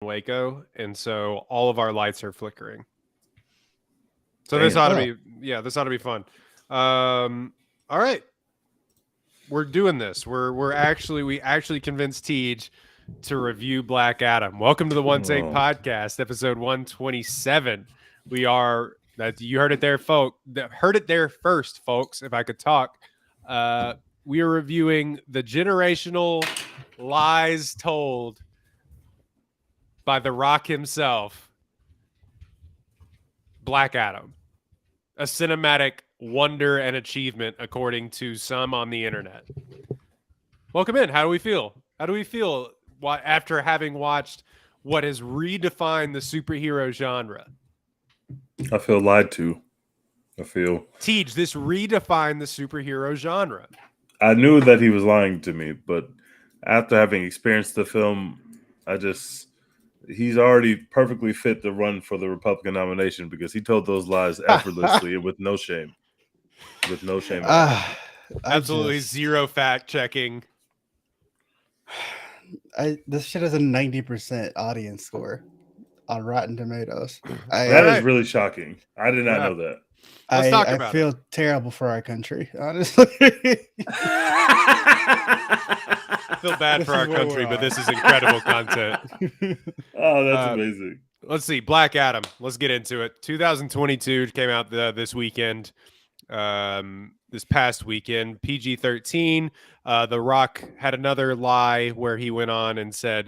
Waco, and so all of our lights are flickering. So Damn. this ought to be, this ought to be fun. All right, we're doing this. We actually convinced Tej to review Black Adam. Welcome to the One Take Podcast, episode 127. We are that you heard it there, Heard it there first, folks. If I could talk, we are reviewing the generational lies told by The Rock himself, Black Adam, a cinematic wonder and achievement, according to some on the internet. Welcome in. How do we feel? How do we feel after having watched what has redefined the superhero genre? I feel lied to. Tej, this redefined the superhero genre. I knew that he was lying to me, but after having experienced the film, he's already perfectly fit to run for the Republican nomination because he told those lies effortlessly and with no shame. With no shame. Absolutely zero fact checking. This shit has a 90% audience score on Rotten Tomatoes. That is really shocking. I did not know that. Let's talk about I feel terrible for our country, honestly. I feel bad for our country, but this is incredible content. Oh, that's amazing. Let's see. Black Adam. Let's get into it. 2022 came out this weekend. This past weekend, PG-13. The Rock had another lie where he went on and said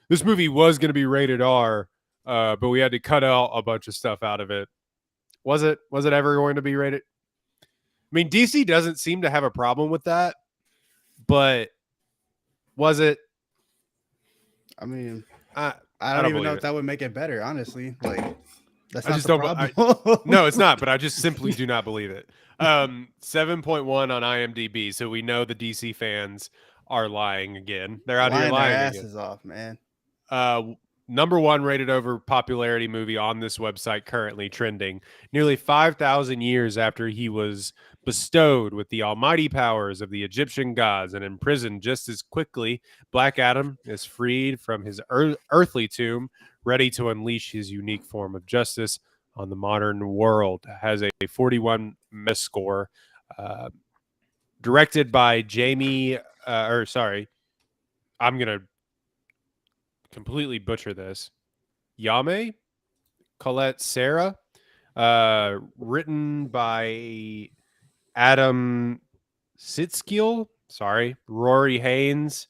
this movie was going to be rated R, but we had to cut out a bunch of stuff out of it. Was it ever going to be rated? I mean, DC doesn't seem to have a problem with that, but was it? I mean, I don't even know if that would make it better, honestly. Like, that's not the problem. No, it's not, but I just simply do not believe it. 7.1 on IMDb, so we know the DC fans are lying again. They're out here lying their again. asses off, man. Number one rated over popularity movie on this website, currently trending nearly 5,000 years after he was bestowed with the almighty powers of the Egyptian gods and imprisoned just as quickly. Black Adam is freed from his earthly tomb, ready to unleash his unique form of justice on the modern world. Has a 41 Metascore, directed by I'm gonna completely butcher this. Yame Colette Sarah, written by Adam Sitskill, Rory Haynes,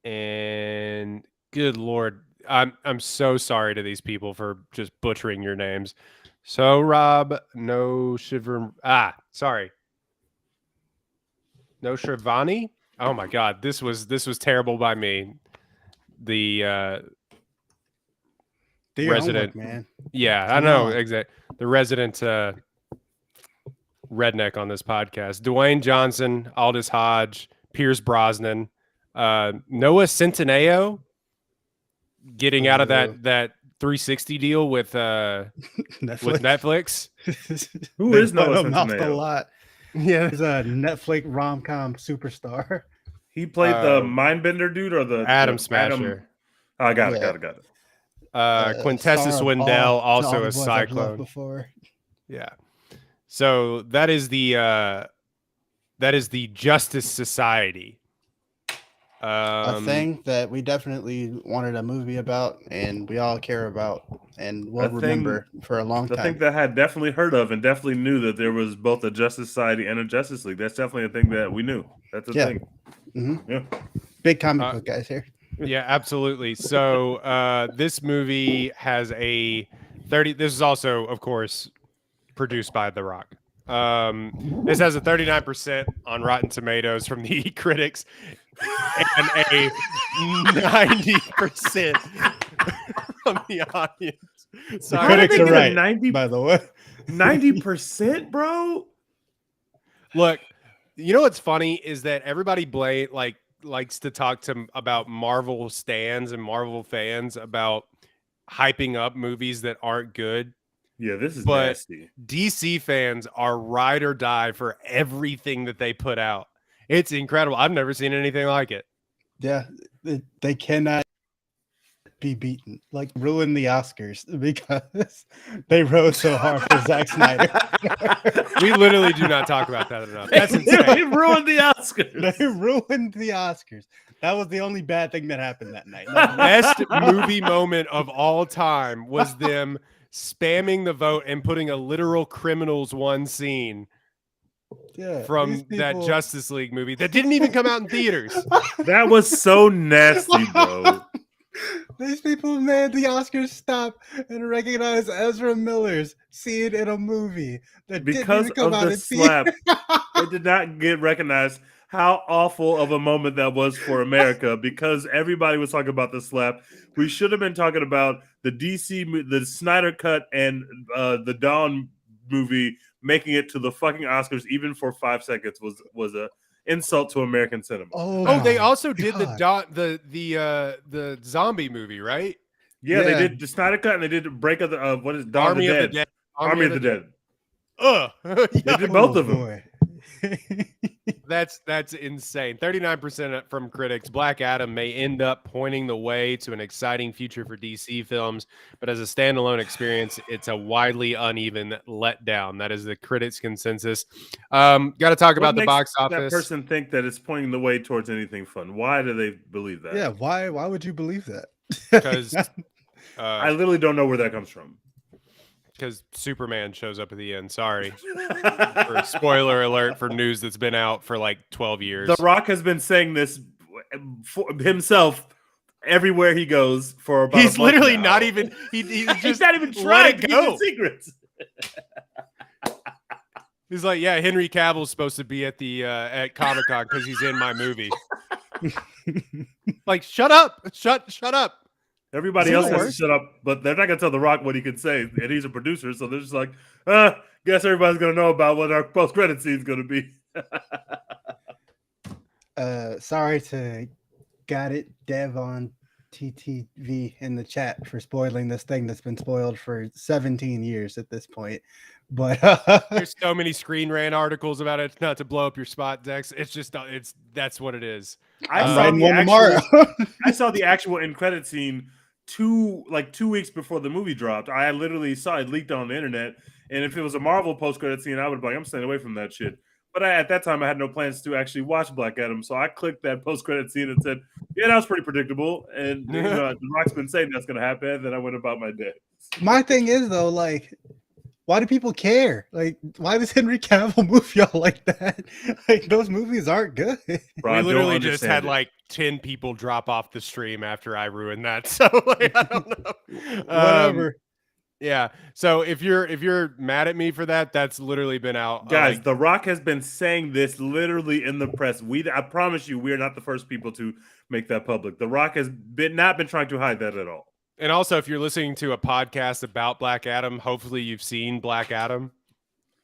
and good Lord, I'm so sorry to these people for just butchering your names. So Rob No Shirvani. Oh my God, this was terrible by me. The resident, homework, man. Yeah, I know exactly. The resident redneck on this podcast: Dwayne Johnson, Aldous Hodge, Pierce Brosnan, Noah Centineo, getting out of that 360 deal with Netflix. Who is Noah Centineo? A lot. Yeah, he's a Netflix rom-com superstar. He played the Mindbender dude or the Adam Smasher. I got it. Quintessa Swindell, also a Cyclone. Before. Yeah. So that is the Justice Society. A thing that we definitely wanted a movie about, and we all care about, and will remember for a long time. I think that I had definitely heard of and definitely knew that there was both a Justice Society and a Justice League. That's definitely a thing that we knew. That's a thing. Mm-hmm. Yeah. Big comic book guys here. Yeah, absolutely. So this movie has a 30. This is also, of course, produced by The Rock. This has a 39% on Rotten Tomatoes from the critics and a 90% from the audience. The critics are right, 90, by the way. 90%, bro? Look, you know what's funny is that everybody likes to talk about Marvel stans and Marvel fans about hyping up movies that aren't good. Yeah, this is nasty. DC fans are ride or die for everything that they put out. It's incredible. I've never seen anything like it. Yeah, they cannot be beaten, like ruin the Oscars because they rode so hard for Zack Snyder. We literally do not talk about that enough. That's insane. They ruined the Oscars. They ruined the Oscars. That was the only bad thing that happened that night. Best movie moment of all time was them spamming the vote and putting a literal Criminals 1 scene from that Justice League movie that didn't even come out in theaters. That was so nasty, bro. These people made the Oscars stop and recognize Ezra Miller's scene in a movie that because didn't even come of out the in slap. theaters. It did not get recognized. How awful of a moment that was for America, because everybody was talking about the slap. We should have been talking about the the Snyder Cut, and the Dawn movie making it to the fucking Oscars, even for 5 seconds, was a insult to American cinema. Oh, they also did the zombie movie, right? Yeah, they did the Snyder Cut, and they did Break of the what is Dawn Army of the of the Dead. Dead. Army of the Dead. They did both of them. That's insane. 39% from critics. Black Adam may end up pointing the way to an exciting future for DC films, but as a standalone experience, it's a widely uneven letdown. That is the critics' consensus. Got to talk about the box office. That person think that it's pointing the way towards anything fun. Why do they believe that? Yeah, why would you believe that? Because I literally don't know where that comes from. Because Superman shows up at the end. Sorry. For spoiler alert for news that's been out for like 12 years. The Rock has been saying this for himself everywhere he goes for about He's literally not even he's not even trying to keep secrets. He's like, yeah, Henry Cavill's supposed to be at the at Comic-Con because he's in my movie. Like, shut up. Shut up. Everybody else has to shut up, but they're not going to tell The Rock what he can say, and he's a producer, so they're just like, guess everybody's going to know about what our post-credit scene is going to be. Sorry to Got It Dev on TTV in the chat for spoiling this thing that's been spoiled for 17 years at this point. But there's so many Screen Rant articles about it. Not to blow up your spot, Dex. It's just that's what it is. I saw the actual end credit scene 2 weeks before the movie dropped. I literally saw it leaked on the internet, and if it was a Marvel post credit scene, I would be like, I'm staying away from that shit. But at that time, I had no plans to actually watch Black Adam, so I clicked that post credit scene and said, "Yeah, that was pretty predictable." And The Rock's been saying that's going to happen. And then I went about my day. My thing is though, like, why do people care? Like, why does Henry Cavill move y'all like that? Like, those movies aren't good. Bro, we literally just had like 10 people drop off the stream after I ruined that. So like, I don't know. Whatever. Yeah. So if you're mad at me for that, that's literally been out. Guys, The Rock has been saying this literally in the press. I promise you, we are not the first people to make that public. The Rock has not been trying to hide that at all. And also, if you're listening to a podcast about Black Adam, hopefully you've seen Black Adam.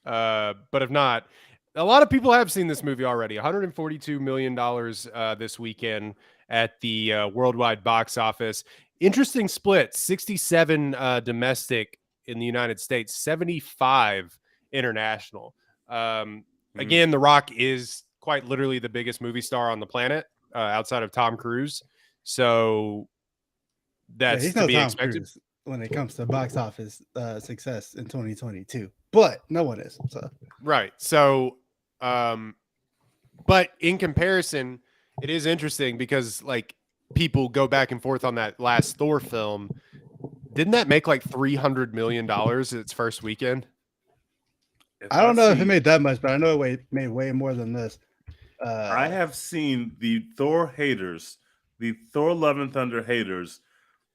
But if not, a lot of people have seen this movie already. $142 million this weekend at the worldwide box office. Interesting split, 67 domestic in the United States, 75 international. Again, The Rock is quite literally the biggest movie star on the planet outside of Tom Cruise. So that's to be expected Cruise when it comes to box office success in 2022. But no one is. So. Right. So, but in comparison, it is interesting because like people go back and forth on that last Thor film. Didn't that make like $300 million its first weekend? I don't know if it made that much, but I know it made way more than this. I have seen the Thor haters, the Thor Love and Thunder haters,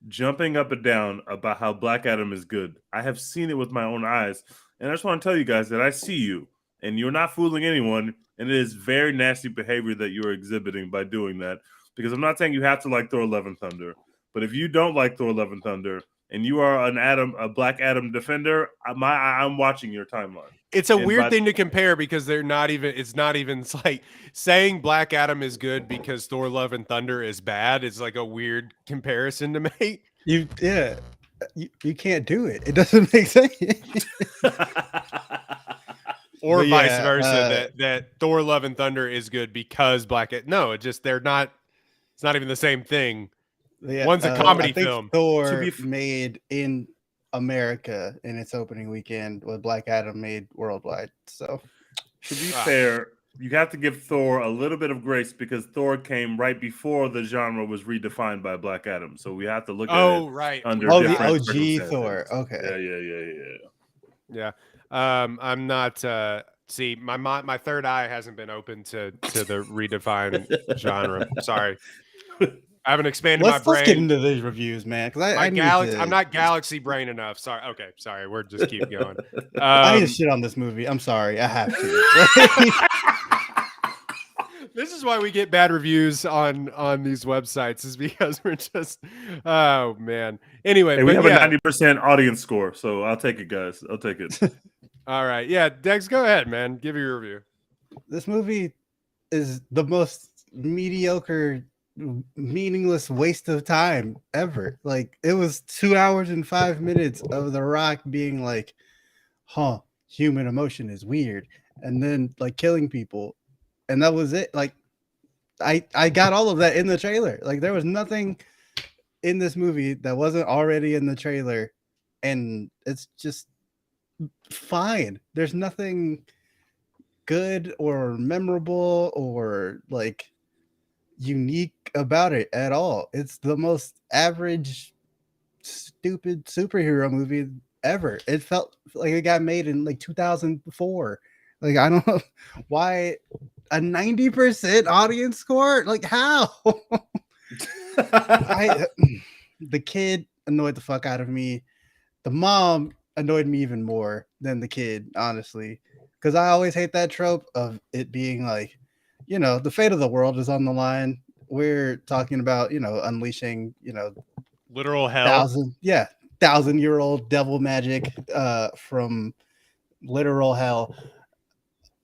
jumping up and down about how Black Adam is good. I have seen it with my own eyes. And I just want to tell you guys that I see you, and you're not fooling anyone. And it is very nasty behavior that you're exhibiting by doing that. Because I'm not saying you have to like Thor Love and Thunder. But if you don't like Thor Love and Thunder, and you are a Black Adam defender, I'm watching your timeline. It's a weird thing to compare because it's like saying Black Adam is good because Thor Love and Thunder is bad. It's like a weird comparison to make. You can't do it. It doesn't make sense. Or vice versa, that Thor Love and Thunder is good because no, it's not even the same thing. Yeah, One's a comedy I think film. Thor made in America in its opening weekend, what Black Adam made worldwide. So, to be fair, you have to give Thor a little bit of grace because Thor came right before the genre was redefined by Black Adam. So we have to look at it right. under the different OG circumstances. Thor. Okay. Yeah. I'm not. See, my third eye hasn't been open to the redefined genre. Sorry, I haven't expanded my brain. Let's get into these reviews, man. Because I'm not galaxy brain enough. Sorry. Okay, sorry. We're just keep going. I need to shit on this movie. I'm sorry. I have to. This is why we get bad reviews on these websites, is because we're just, oh man. Anyway, hey, we have a 90% audience score, so I'll take it, guys. I'll take it. All right, yeah, Dex, go ahead, man. Give your review. This movie is the most mediocre, meaningless waste of time ever. Like, it was 2 hours and 5 minutes of The Rock being like, "Huh, human emotion is weird," and then like killing people. And that was it. Like, I got all of that in the trailer. Like, there was nothing in this movie that wasn't already in the trailer, and it's just fine. There's nothing good or memorable or like unique about it at all. It's the most average, stupid superhero movie ever. It felt like it got made in like 2004. Like, I don't know why a 90% audience score. Like, how? The kid annoyed the fuck out of me. The mom annoyed me even more than the kid, honestly, because I always hate that trope of it being like, you know, the fate of the world is on the line. We're talking about, you know, unleashing, you know, literal hell. 1,000-year-old devil magic from literal hell.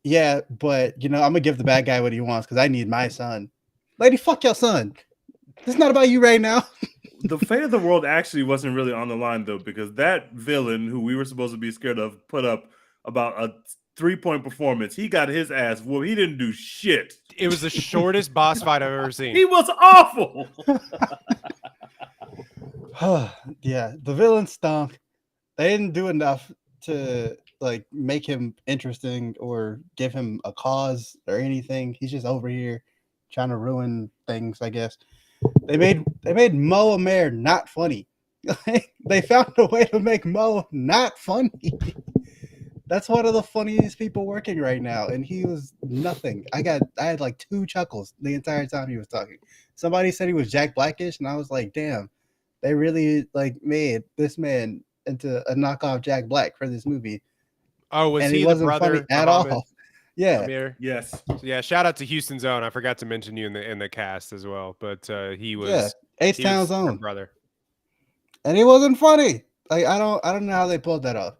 Yeah, but, you know, I'm gonna give the bad guy what he wants because I need my son. Lady, fuck your son. It's not about you right now. The fate of the world actually wasn't really on the line, though, because that villain who we were supposed to be scared of put up about a 3-point performance. He got his ass whooped. He didn't do shit. It was the shortest boss fight I've ever seen. He was awful. Yeah, the villain stunk. They didn't do enough to like make him interesting or give him a cause or anything. He's just over here trying to ruin things, I guess. They made Mo Amer not funny. They found a way to make Mo not funny. That's one of the funniest people working right now, and he was nothing. I had like 2 chuckles the entire time he was talking. Somebody said he was Jack Blackish, and I was like, damn, they really like made this man into a knockoff Jack Black for this movie. Oh, was he the brother at all? Yeah. Amir? Yes. Yeah. Shout out to Houston's Own. I forgot to mention you in the cast as well, but he was H-Town's own brother, and he wasn't funny. Like, I don't know how they pulled that off.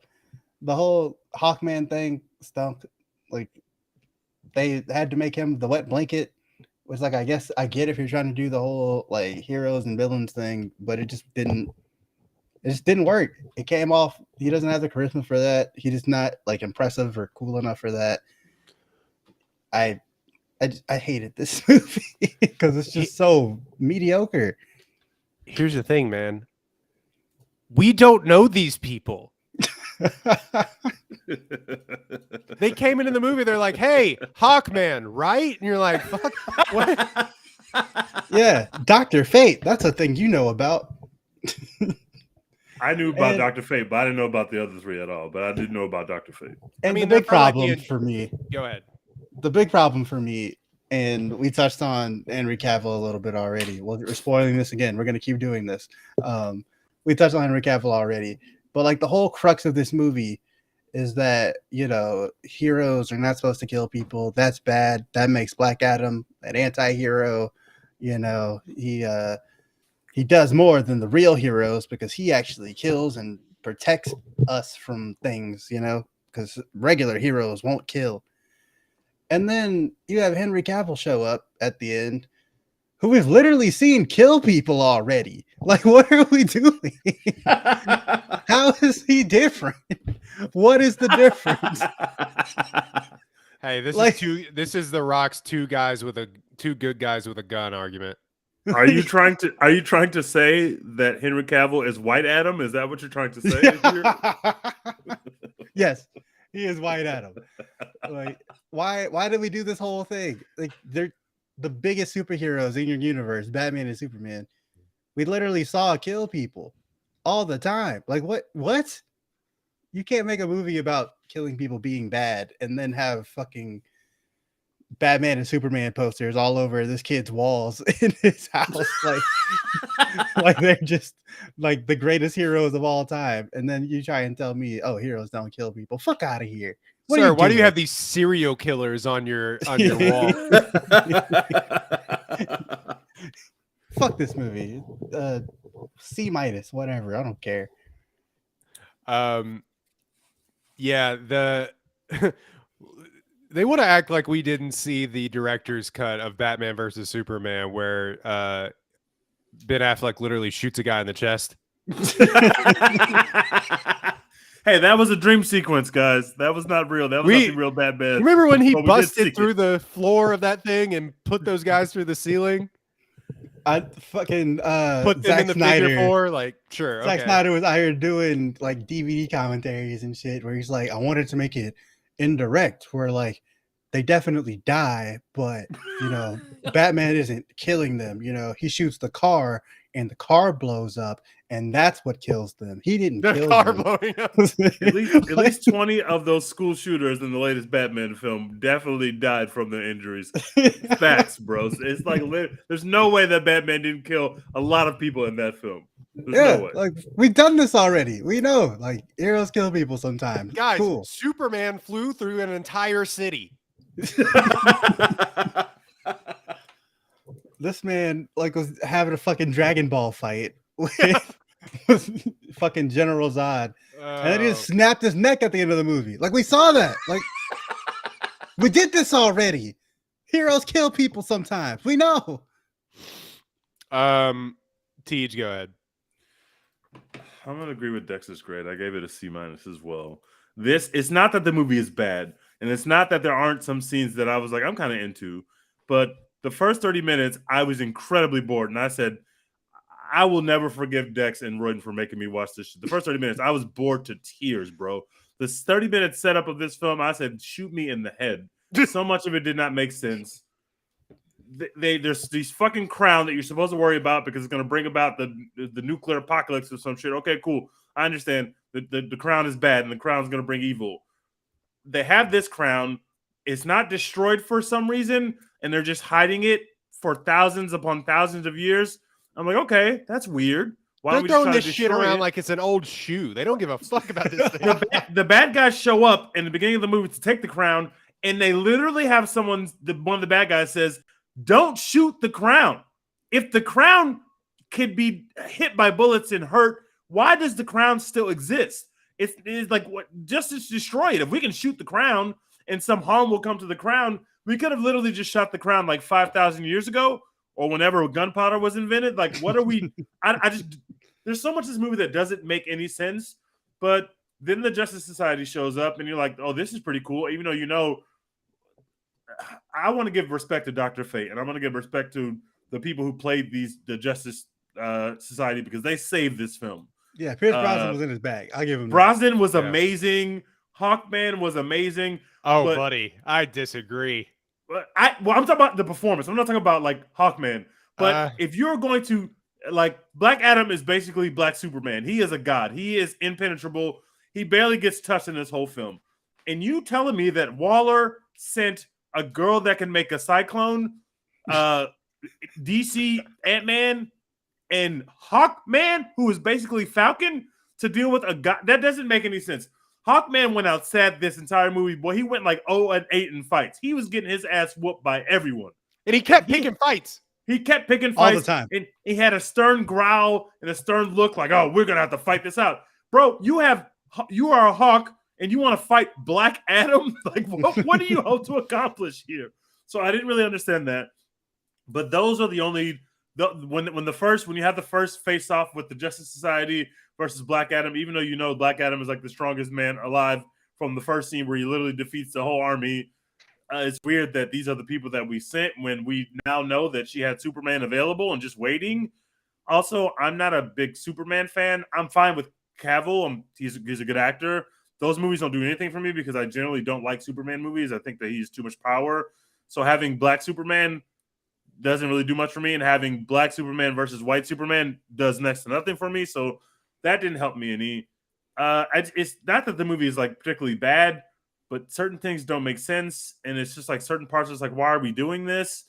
The whole Hawkman thing stunk. Like, they had to make him the wet blanket, which, like, I guess I get if you're trying to do the whole like heroes and villains thing, but it just didn't work. It came off. He doesn't have the charisma for that. He just not like impressive or cool enough for that. I hated this movie because it's just so mediocre. Here's the thing, man. We don't know these people. They came into the movie. They're like, "Hey, Hawkman, right?" And you're like, "Fuck, what?" Yeah, Dr. Fate. That's a thing you know about. I knew about Dr. Fate, but I didn't know about the other 3 at all. But I did know about Dr. Fate. And the big problem for me. Go ahead. The big problem for me, and we touched on Henry Cavill a little bit already. Well, we're spoiling this again. We're going to keep doing this. We touched on Henry Cavill already. But like the whole crux of this movie is that, you know, heroes are not supposed to kill people. That's bad. That makes Black Adam an anti-hero. You know, he does more than the real heroes because he actually kills and protects us from things, you know, because regular heroes won't kill. And then you have Henry Cavill show up at the end, who we've literally seen kill people already. Like, what are we doing? How is he different? What is the difference? Hey, this is The Rock's two good guys with a gun argument. Are you trying to say that Henry Cavill is White Adam? Is that what you're trying to say? Yes, he is White Adam. Like, why did we do this whole thing? Like, they're the biggest superheroes in your universe, Batman and Superman. We literally saw kill people all the time. Like, what? You can't make a movie about killing people being bad and then have fucking Batman and Superman posters all over this kid's walls in his house, like they're just like the greatest heroes of all time. And then you try and tell me, oh, heroes don't kill people. Fuck out of here. Sir, why do you have these serial killers on your wall? Fuck this movie. C-, whatever. I don't care. Yeah, they want to act like we didn't see the director's cut of Batman versus Superman, where Ben Affleck literally shoots a guy in the chest. Hey, that was a dream sequence, guys. That was not real. That was not the real Batman. Remember when he busted through the floor of that thing and put those guys through the ceiling? I fucking put them in the figure four, like sure. Zack Snyder was out here doing like DVD commentaries and shit where he's like, I wanted to make it indirect, where like they definitely die, but you know, Batman isn't killing them. You know, he shoots the car and the car blows up, and that's what kills them. He didn't kill car them. blowing up. At least 20 of those school shooters in the latest Batman film definitely died from their injuries. Facts, bros. It's like there's no way that Batman didn't kill a lot of people in that film. There's no way. Like we've done this already. We know, like heroes kill people sometimes. Guys, cool. Superman flew through an entire city. This man like was having a fucking Dragon Ball fight with fucking General Zod, and then he just snapped his neck at the end of the movie. Like we saw that. Like we did this already. Heroes kill people sometimes. We know. Tej, go ahead. I'm gonna agree with Dex's grade. I gave it a C- as well. It's not that the movie is bad, and it's not that there aren't some scenes that I was like, I'm kind of into, but the first 30 minutes, I was incredibly bored, and I said, I will never forgive Dex and Royden for making me watch this shit. The first 30 minutes, I was bored to tears, bro. This 30-minute setup of this film, I said, shoot me in the head. So much of it did not make sense. There's these fucking crown that you're supposed to worry about because it's going to bring about the nuclear apocalypse or some shit. Okay, cool. I understand. The crown is bad, and the crown is going to bring evil. They have this crown. It's not destroyed for some reason, and they're just hiding it for thousands upon thousands of years. I'm like, okay, that's weird. Why They're don't we throwing just this shit around like it's an old shoe. They don't give a fuck about this thing. The bad guys show up in the beginning of the movie to take the crown, and they literally have one of the bad guys says, don't shoot the crown. If the crown could be hit by bullets and hurt, why does the crown still exist? It's like, what? Just to destroy it. If we can shoot the crown and some harm will come to the crown, we could have literally just shot the crown like 5,000 years ago or whenever gunpowder was invented. Like, what are we? I just, there's so much of this movie that doesn't make any sense. But then the Justice Society shows up and you're like, oh, this is pretty cool. Even though, you know, I want to give respect to Dr. Fate, and I'm going to give respect to the people who played the Justice Society because they saved this film. Yeah, Pierce Brosnan was in his bag. I'll give him Brosnan that. Was amazing. Hawkman was amazing. Oh, buddy, I disagree. I'm talking about the performance. I'm not talking about like Hawkman. But if you're going to like, Black Adam is basically Black Superman. He is a god. He is impenetrable. He barely gets touched in this whole film. And you telling me that Waller sent a girl that can make a cyclone, DC Ant-Man, and Hawkman, who is basically Falcon, to deal with a guy that doesn't make any sense. Hawkman went out sad this entire movie. Boy, he went like 0-8 in fights. He was getting his ass whooped by everyone. And he kept picking fights. He kept picking fights all the time. And he had a stern growl and a stern look like, oh, we're going to have to fight this out. Bro, you are a Hawk and you want to fight Black Adam? Like, what do you hope to accomplish here? So I didn't really understand that. But those are the only... when you have the first face off with the Justice Society versus Black Adam, even though you know Black Adam is like the strongest man alive from the first scene where he literally defeats the whole army, it's weird that these are the people that we sent when we now know that she had Superman available and just waiting. Also, I'm not a big Superman fan. I'm fine with Cavill. He's a good actor. Those movies don't do anything for me because I generally don't like Superman movies. I think that he's too much power. So having black Superman doesn't really do much for me, and having black Superman versus white Superman does next to nothing for me. So that didn't help me any. It's not that the movie is like particularly bad, but certain things don't make sense, and it's just like certain parts. It's like, why are we doing this?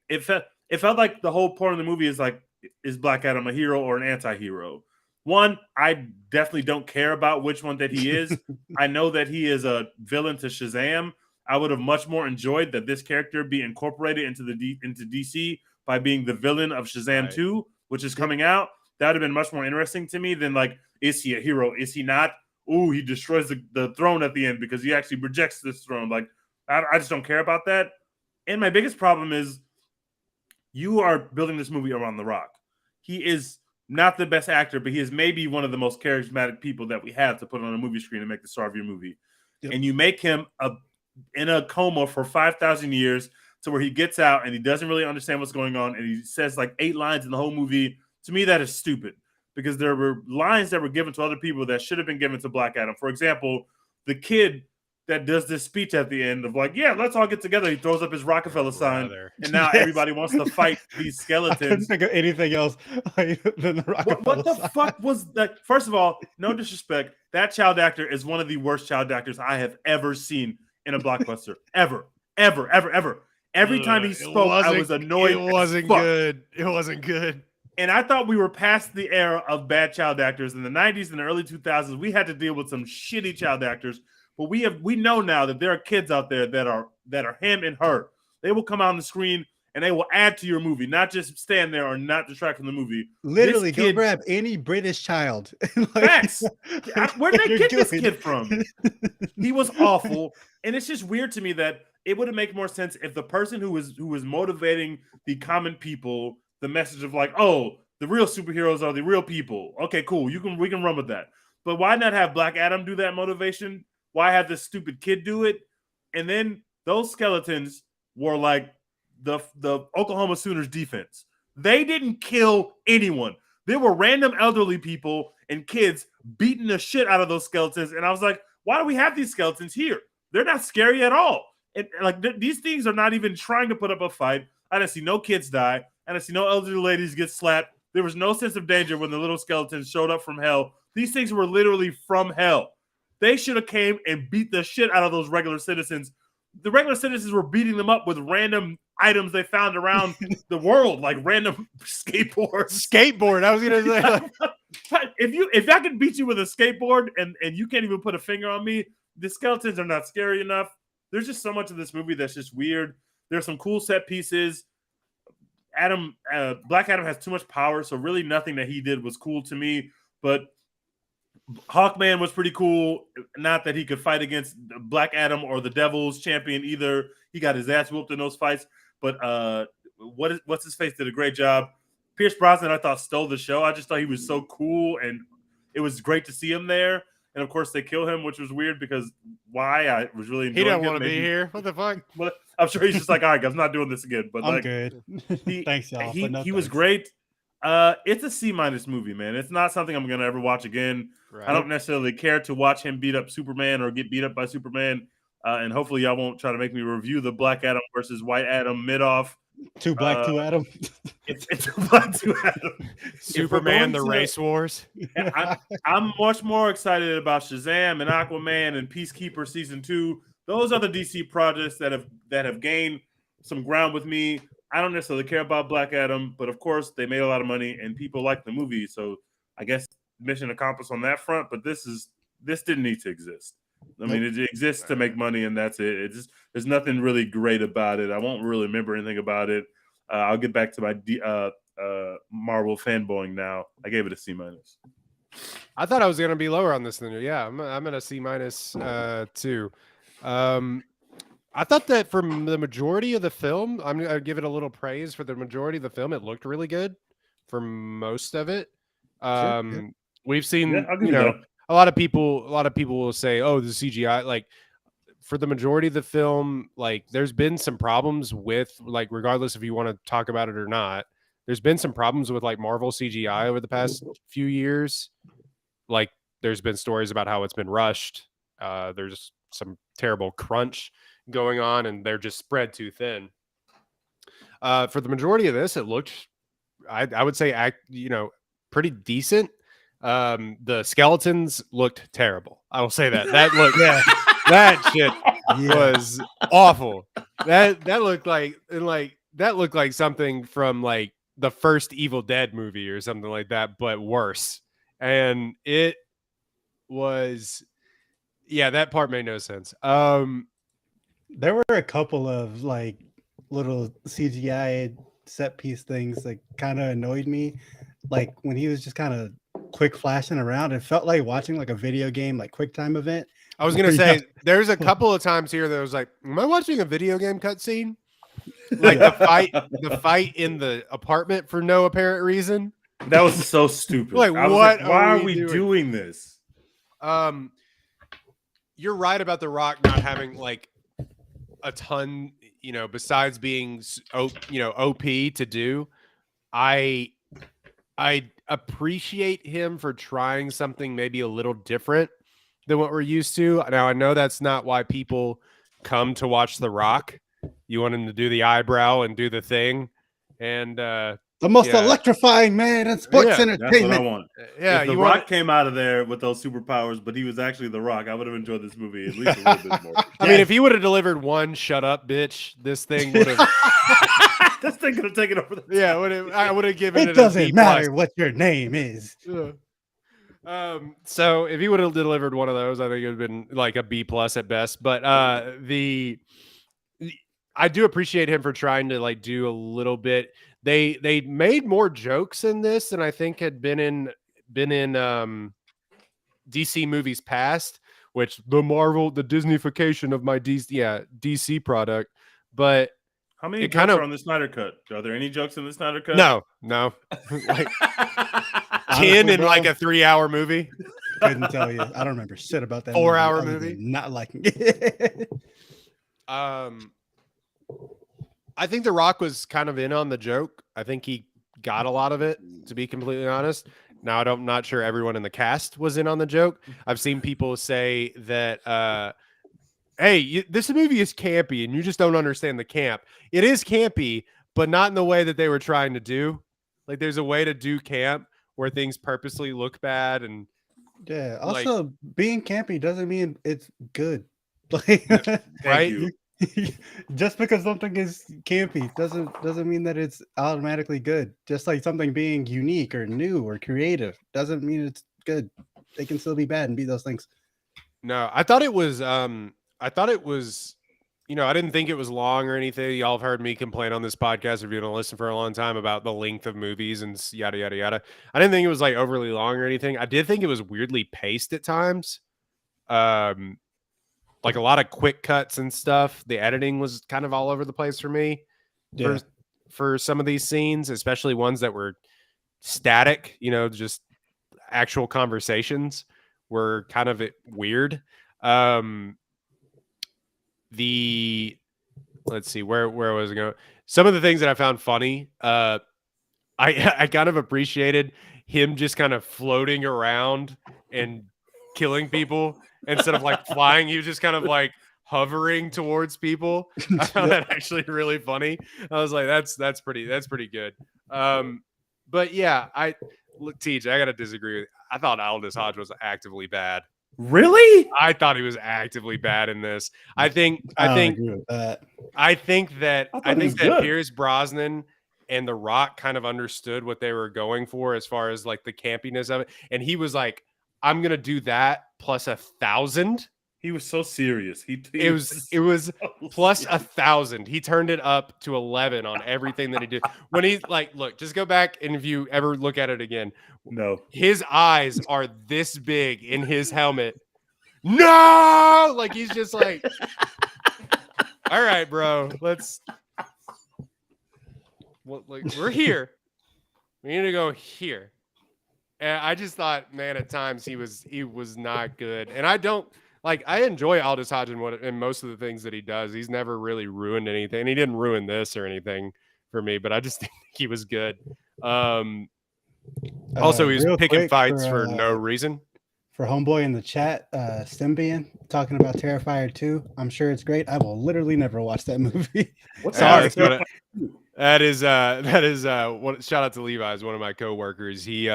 It felt like the whole point of the movie is like, is Black Adam a hero or an anti-hero? One, I definitely don't care about which one that he is. I know that he is a villain to Shazam. I would have much more enjoyed that this character be incorporated into into DC by being the villain of Shazam 2, which is coming out. That would have been much more interesting to me than like, is he a hero? Is he not? Ooh, he destroys the throne at the end because he actually rejects this throne. Like, I just don't care about that. And my biggest problem is you are building this movie around The Rock. He is not the best actor, but he is maybe one of the most charismatic people that we have to put on a movie screen and make the star of your movie. Yep. And you make him in a coma for 5,000 years to where he gets out and he doesn't really understand what's going on. And he says like 8 lines in the whole movie. To me, that is stupid because there were lines that were given to other people that should have been given to Black Adam. For example, the kid that does this speech at the end of like, yeah, let's all get together. He throws up his Rockefeller sign, and now everybody wants to fight these skeletons. I couldn't think of anything else than the Rockefeller What the fuck was that? First of all, no disrespect, that child actor is one of the worst child actors I have ever seen in a blockbuster. Ever. Every time he spoke, I was annoyed. It wasn't good. It wasn't good. And I thought we were past the era of bad child actors. In the 90s and the early 2000s, we had to deal with some shitty child actors. But we know now that there are kids out there that are him and her. They will come out on the screen and they will add to your movie, not just stand there or not distract from the movie. Literally, go grab any British child. Facts. Where'd they get this kid from? He was awful, and it's just weird to me that it would have made more sense if the person who was motivating the common people, the message of like, oh, the real superheroes are the real people. Okay, cool. We can run with that. But why not have Black Adam do that motivation? Why have this stupid kid do it? And then those skeletons were like the Oklahoma Sooners defense. They didn't kill anyone. There were random elderly people and kids beating the shit out of those skeletons. And I was like, why do we have these skeletons here? They're not scary at all. And like these things are not even trying to put up a fight. I didn't see no kids die. I didn't see no elderly ladies get slapped. There was no sense of danger when the little skeletons showed up from hell. These things were literally from hell. They should have came and beat the shit out of those regular citizens. The regular citizens were beating them up with random items they found around the world, like random skateboards. Skateboard. I was gonna say, if I can beat you with a skateboard and you can't even put a finger on me, the skeletons are not scary enough. There's just so much of this movie that's just weird. There's some cool set pieces. Black Adam has too much power, so really nothing that he did was cool to me. But Hawkman was pretty cool. Not that he could fight against Black Adam or the Devil's champion either. He got his ass whooped in those fights. But what's his face did a great job. Pierce Brosnan, I thought, stole the show. I just thought he was so cool, and it was great to see him there. And of course, they kill him, which was weird because why? I was really enjoying he didn't want to be here. What the fuck? But I'm sure he's just like, all right, guys, I'm not doing this again. But I'm like, good. Thanks, y'all. He was great. It's a C- movie, man. It's not something I'm gonna ever watch again. Right. I don't necessarily care to watch him beat up Superman or get beat up by Superman. And hopefully, y'all won't try to make me review the Black Adam versus White Adam mid-off. Two black, two Adam. It's two black, two Adam. Superman, the race wars. I'm much more excited about Shazam and Aquaman and Peacekeeper season 2. Those are the DC projects that have gained some ground with me. I don't necessarily care about Black Adam, but of course they made a lot of money and people like the movie. So I guess mission accomplished on that front. But this didn't need to exist. I mean, it exists to make money, and that's it. There's nothing really great about it. I won't really remember anything about it. I'll get back to my Marvel fanboying now. I gave it a C-. I thought I was gonna be lower on this than you. Yeah, I'm at a C- too. I thought that for the majority of the film, I'm gonna give it a little praise for the majority of the film. It looked really good for most of it. We've seen, a lot of people will say, "Oh, the CGI." Like for the majority of the film, like there's been some problems with like, regardless if you want to talk about it or not, there's been some problems with like Marvel CGI over the past few years. Like there's been stories about how it's been rushed. There's some terrible crunch going on and they're just spread too thin. For the majority of this, it looked, I would say, pretty decent. The skeletons looked terrible. I will say that. That looked, that shit was awful. That looked like something from like the first Evil Dead movie or something like that, but worse. And it was, that part made no sense. There were a couple of like little CGI set piece things that kind of annoyed me. Like when he was just kind of quick flashing around, it felt like watching like a video game, like QuickTime event. I was gonna say there's a couple of times here that was like, am I watching a video game cutscene? Like the fight in the apartment for no apparent reason. That was so stupid. Like, why are we doing this? You're right about The Rock not having like a ton, besides being OP to do. I appreciate him for trying something maybe a little different than what we're used to. Now I know that's not why people come to watch The Rock. You want him to do the eyebrow and do the thing, and the most electrifying man in sports entertainment. That's what I want. Yeah, if The Rock came out of there with those superpowers, but he was actually The Rock, I would have enjoyed this movie at least a little bit more. I mean, if he would have delivered one "shut up, bitch," this thing would have. This thing could have taken over the. Yeah, I would have given it. It doesn't matter what your name is. So if he would have delivered one of those, I think it would have been like a B+ at best. But I do appreciate him for trying to like do a little bit. They made more jokes in this than I think had been in DC movies past, which the Disneyfication of my DC product. But how many jokes are on the Snyder Cut? Are there any jokes in the Snyder Cut? No. Like 10 in like a 3-hour movie. Couldn't tell you. I don't remember shit about that. 4-hour movie. Not liking it. I think The Rock was kind of in on the joke. I think he got a lot of it, to be completely honest. Now, I'm not sure everyone in the cast was in on the joke. I've seen people say that, hey, this movie is campy and you just don't understand the camp. It is campy, but not in the way that they were trying to do. Like, there's a way to do camp where things purposely look bad. And yeah, also being campy doesn't mean it's good. Like, right? Just because something is campy doesn't mean that it's automatically good. Just like something being unique or new or creative doesn't mean it's good. They can still be bad and be those things. No, I thought it was I didn't think it was long or anything. Y'all have heard me complain on this podcast if you're gonna listen for a long time about the length of movies and yada yada yada. I didn't think it was like overly long or anything. I did think it was weirdly paced at times. Like a lot of quick cuts and stuff. The editing was kind of all over the place for me for some of these scenes, especially ones that were static, just actual conversations were kind of weird. Let's see, where was it going? Some of the things that I found funny, I kind of appreciated him just kind of floating around and killing people instead of like flying. He was just kind of like hovering towards people. I found that actually really funny. I was like, that's pretty good. But yeah, TJ, I gotta disagree with you. I thought Aldous Hodge was actively bad. Really? I thought he was actively bad in this. I think that Pierce Brosnan and The Rock kind of understood what they were going for as far as like the campiness of it. And he was like, I'm going to do that plus 1,000. He was so serious. It was plus 1,000. He turned it up to 11 on everything that he did. When he's like, look, just go back and if you ever look at it again, no, his eyes are this big in his helmet. No, like he's just like, all right, bro, we're here. We need to go here. And I just thought, man, at times he was not good. And I don't like I enjoy Aldous Hodge and most of the things that he does. He's never really ruined anything. He didn't ruin this or anything for me, but I just think he was good. Also, he was real picking quick fights for no reason. For homeboy in the chat, Symbian talking about Terrifier 2. I'm sure it's great. I will literally never watch that movie. What's Sorry. That is what shout out to Levi, is one of my coworkers. He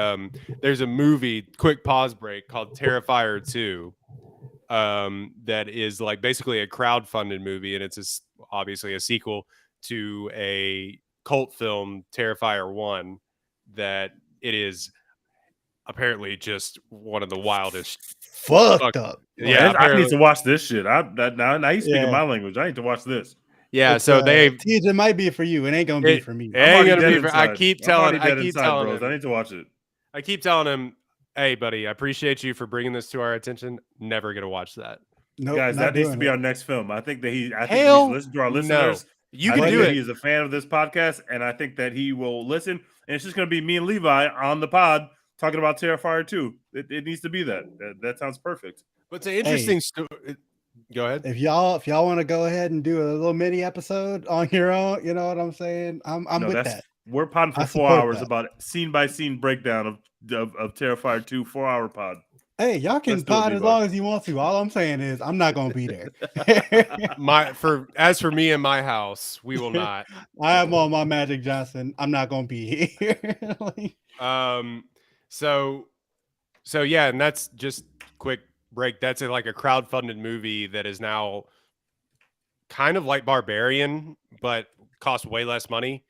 there's a movie, quick pause break, called Terrifier 2. That is like basically a crowdfunded movie, and it's obviously a sequel to a cult film, Terrifier 1, that it is apparently just one of the wildest fucked up. Yeah, I need to watch this shit. Now he's speaking my language. I need to watch this. Yeah, it's, so it might be for you. It ain't gonna be for me. I keep telling him. I need to watch it. I keep telling him, hey, buddy, I appreciate you for bringing this to our attention. Never gonna watch that. Nope, guys, that needs to be our next film. I think that he needs to listen to our listeners. You can do it. He is a fan of this podcast, and I think that he will listen. And it's just going to be me and Levi on the pod talking about Terrifier 2. It needs to be that. That sounds perfect. But it's an interesting story. Go ahead. If y'all want to go ahead and do a little mini episode on your own, you know what I'm saying? I'm with that. We're podding for 4 hours about scene by scene breakdown of Terrifier 2 4-hour pod. Hey, y'all can pod as long as you want to. All I'm saying is I'm not gonna be there. As for me and my house, we will not. I am on my Magic Johnson. I'm not gonna be here. So yeah, and that's just quick break. That's like a crowdfunded movie that is now kind of like Barbarian, but costs way less money.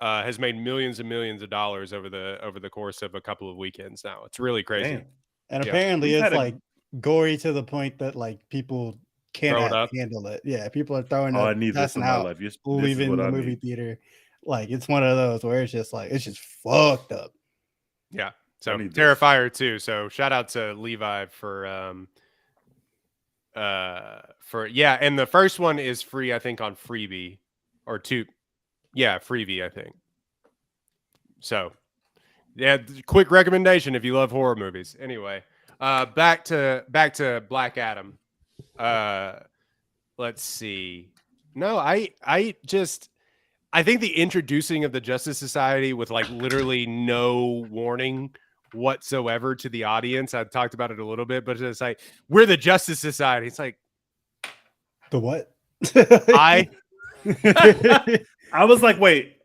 Has made millions and millions of dollars over the course of a couple of weekends now. It's really crazy. Damn. And apparently it's like gory to the point that like people can't handle it. Yeah, people are throwing up. I need this in my life. Leaving the movie theater. Like it's one of those where it's just fucked up. Yeah. So Terrifier 2. So shout out to Levi for and the first one is free, I think, on Freebie or two. Yeah, Freebie, I think. So yeah, quick recommendation if you love horror movies. Anyway, back to Black Adam. Let's see. No, I think the introducing of the Justice Society with like literally no warning whatsoever to the audience. I talked about it a little bit, but it's like, we're the Justice Society. It's like, the what? I was like, wait,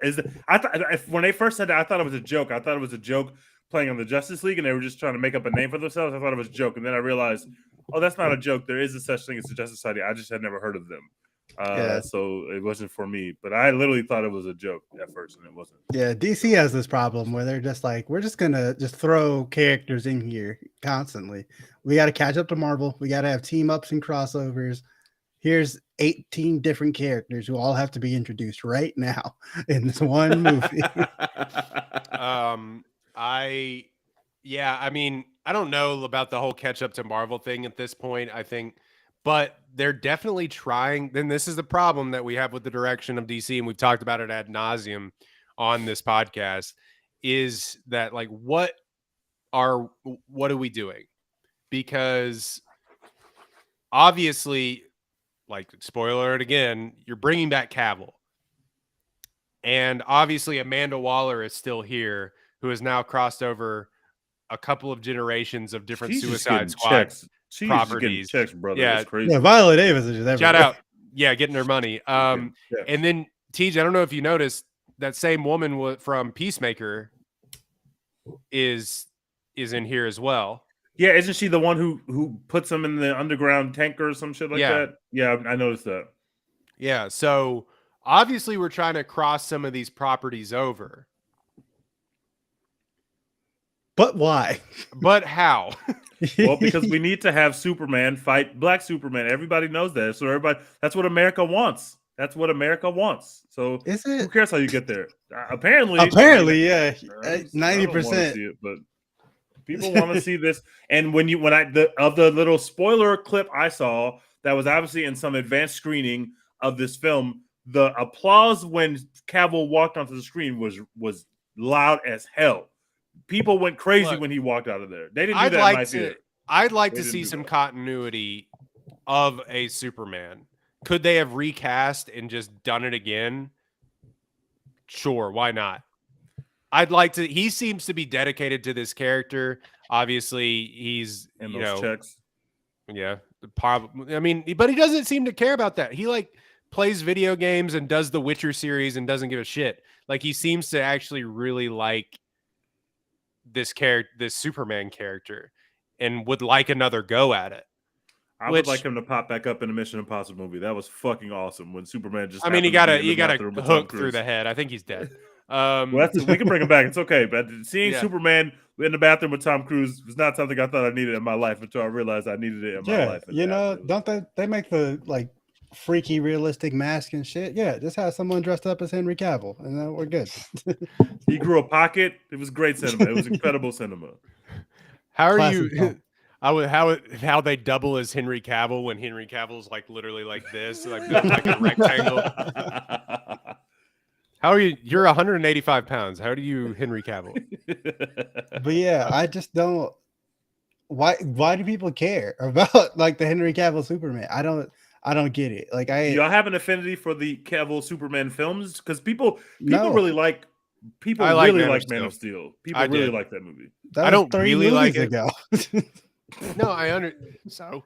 when they first said that, I thought it was a joke. I thought it was a joke playing on the Justice League, and they were just trying to make up a name for themselves. I thought it was a joke, and then I realized, oh, that's not a joke. There is a such thing as the Justice Society. I just had never heard of them. So it wasn't for me. But I literally thought it was a joke at first, and it wasn't. Yeah, DC has this problem where they're just like, we're just gonna throw characters in here constantly. We got to catch up to Marvel. We got to have team ups and crossovers. Here's 18 different characters who all have to be introduced right now in this one movie. I mean, I don't know about the whole catch up to Marvel thing at this point, I think, but they're definitely trying. Then this is the problem that we have with the direction of DC, and we've talked about it ad nauseum on this podcast, is that like, what are we doing? Because obviously, like, spoiler it again, you're bringing back Cavill. And obviously Amanda Waller is still here, who has now crossed over a couple of generations of different Suicide Squad properties. Checks, brother. Yeah. That's crazy. Yeah, Viola Davis is just shout out. Yeah, getting her money. And then TJ, I don't know if you noticed, that same woman from Peacemaker is in here as well. Yeah, isn't she the one who puts them in the underground tanker or some shit like that? Yeah, I noticed that. Yeah, so obviously we're trying to cross some of these properties over. But why? But how? Well, because we need to have Superman fight Black Superman. Everybody knows that. So that's what America wants. That's what America wants. So is it? Who cares how you get there? Apparently, yeah. 90%. But people want to see this. And the little spoiler clip I saw that was obviously in some advanced screening of this film, the applause when Cavill walked onto the screen was loud as hell. People went crazy when he walked out of there. They didn't do that in my theater. I'd like to see some continuity of a Superman. Could they have recast and just done it again? Sure, why not? I'd like to. He seems to be dedicated to this character. Obviously, he's And those checks. yeah. I mean, but he doesn't seem to care about that. He like plays video games and does the Witcher series and doesn't give a shit. Like he seems to actually really like this character, this Superman character, and would like another go at it. I would like him to pop back up in a Mission Impossible movie. That was fucking awesome when Superman just. I mean, you got a hook through the head. I think he's dead. Well, we can bring him back. It's okay. But seeing Superman in the bathroom with Tom Cruise was not something I thought I needed in my life until I realized I needed it in my life. You know, don't they make the like freaky realistic mask and shit? Yeah, just have someone dressed up as Henry Cavill, and then we're good. He grew a pocket. It was great cinema. It was incredible cinema. How are you? How they double as Henry Cavill when Henry Cavill's like literally like this, like a rectangle. How are you? You're 185 pounds. How do you Henry Cavill? But yeah, I just don't. Why do people care about like the Henry Cavill Superman? I don't get it. Like y'all have an affinity for the Cavill Superman films because people really like. People really like Man of Steel. People really like that movie. I don't really like it. Ago. No, so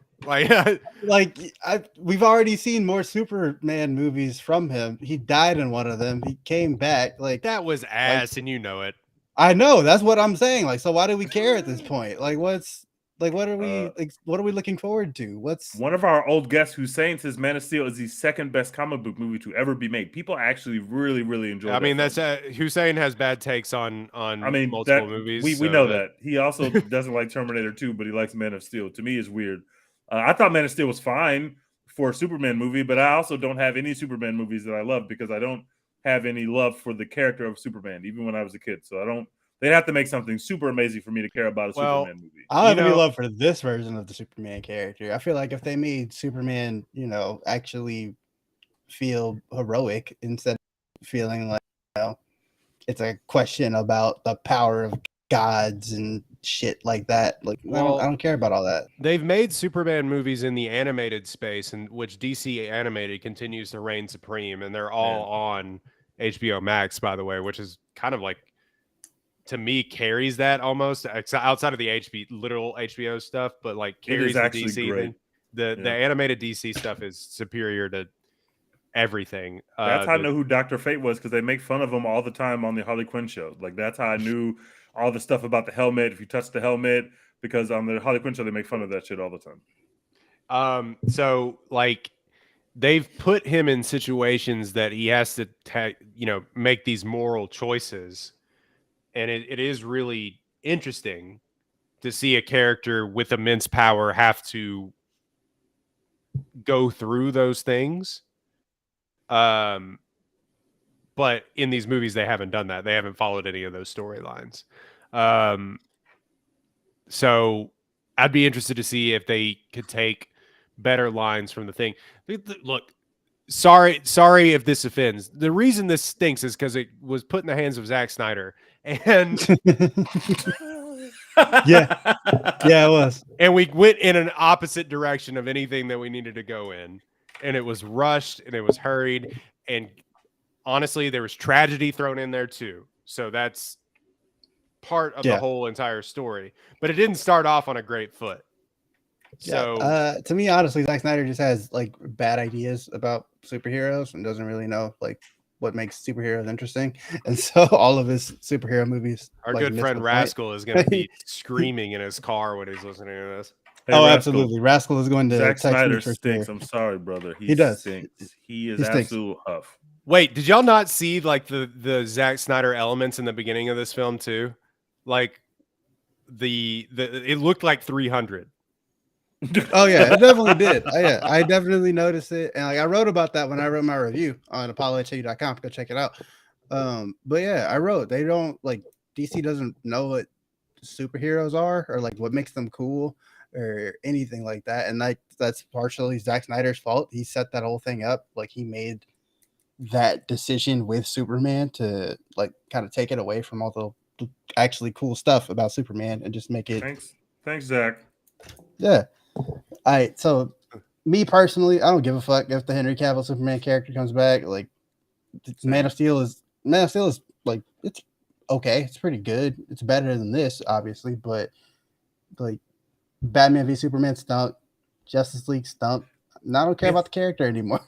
we've already seen more Superman movies from him. He died in one of them. He came back. Like that was ass, and you know it. I know. That's what I'm saying. Like, so why do we care at this point? Like, what are we looking forward to? What's one of our old guests, Hussein, says Man of Steel is the second best comic book movie to ever be made. People actually really, really enjoy. I mean, that's Hussein has bad takes on. Multiple movies. We know that he also doesn't like Terminator 2, but he likes Man of Steel. To me, is weird. I thought Man of Steel was fine for a Superman movie, but I also don't have any Superman movies that I love because I don't have any love for the character of Superman, even when I was a kid. So I don't. They'd have to make something super amazing for me to care about a Superman movie. I don't have any love for this version of the Superman character. I feel like if they made Superman, actually feel heroic instead of feeling like, it's a question about the power of gods and shit like that. Like, I don't care about all that. They've made Superman movies in the animated space, in which DC animated continues to reign supreme, and they're all on HBO Max, by the way, which is kind of like, to me, carries that almost outside of the literal HBO stuff, but like carries the DC thing. The animated DC stuff is superior to everything. That's how I know who Dr. Fate was, because they make fun of him all the time on the Harley Quinn show. Like that's how I knew all the stuff about the helmet. If you touch the helmet, because on the Harley Quinn show they make fun of that shit all the time. So like they've put him in situations that he has to make these moral choices. And it is really interesting to see a character with immense power have to go through those things. But in these movies, they haven't done that. They haven't followed any of those storylines. So I'd be interested to see if they could take better lines from the thing. Look, sorry if this offends. The reason this stinks is because it was put in the hands of Zack Snyder. And yeah, it was. And we went in an opposite direction of anything that we needed to go in. And it was rushed and it was hurried. And honestly, there was tragedy thrown in there too. So that's part of the whole entire story. But it didn't start off on a great foot. So to me, honestly, Zack Snyder just has like bad ideas about superheroes and doesn't really know like what makes superheroes interesting. And so all of his superhero movies. Our good friend Rascal is going to be screaming in his car when he's listening to this. Hey, Rascal. Absolutely. Rascal is going to Zack Snyder stinks. I'm sorry, brother. He does. Stinks. He is absolute huff. Wait, did y'all not see like the Zack Snyder elements in the beginning of this film too? Like it looked like 300. Oh yeah, it definitely did. I definitely noticed it, and like I wrote about that when I wrote my review on apollohhu.com. Go check it out. But yeah, I wrote they don't like DC doesn't know what superheroes are or like what makes them cool or anything like that, and that's partially Zack Snyder's fault. He set that whole thing up. Like he made that decision with Superman to like kind of take it away from all the actually cool stuff about Superman and just make it. Thanks, Zach. Yeah. All right, so me personally, I don't give a fuck if the Henry Cavill Superman character comes back. Like, Man of Steel is like, it's okay. It's pretty good. It's better than this, obviously, but like Batman v Superman stunk, Justice League stunk. And I don't care about the character anymore.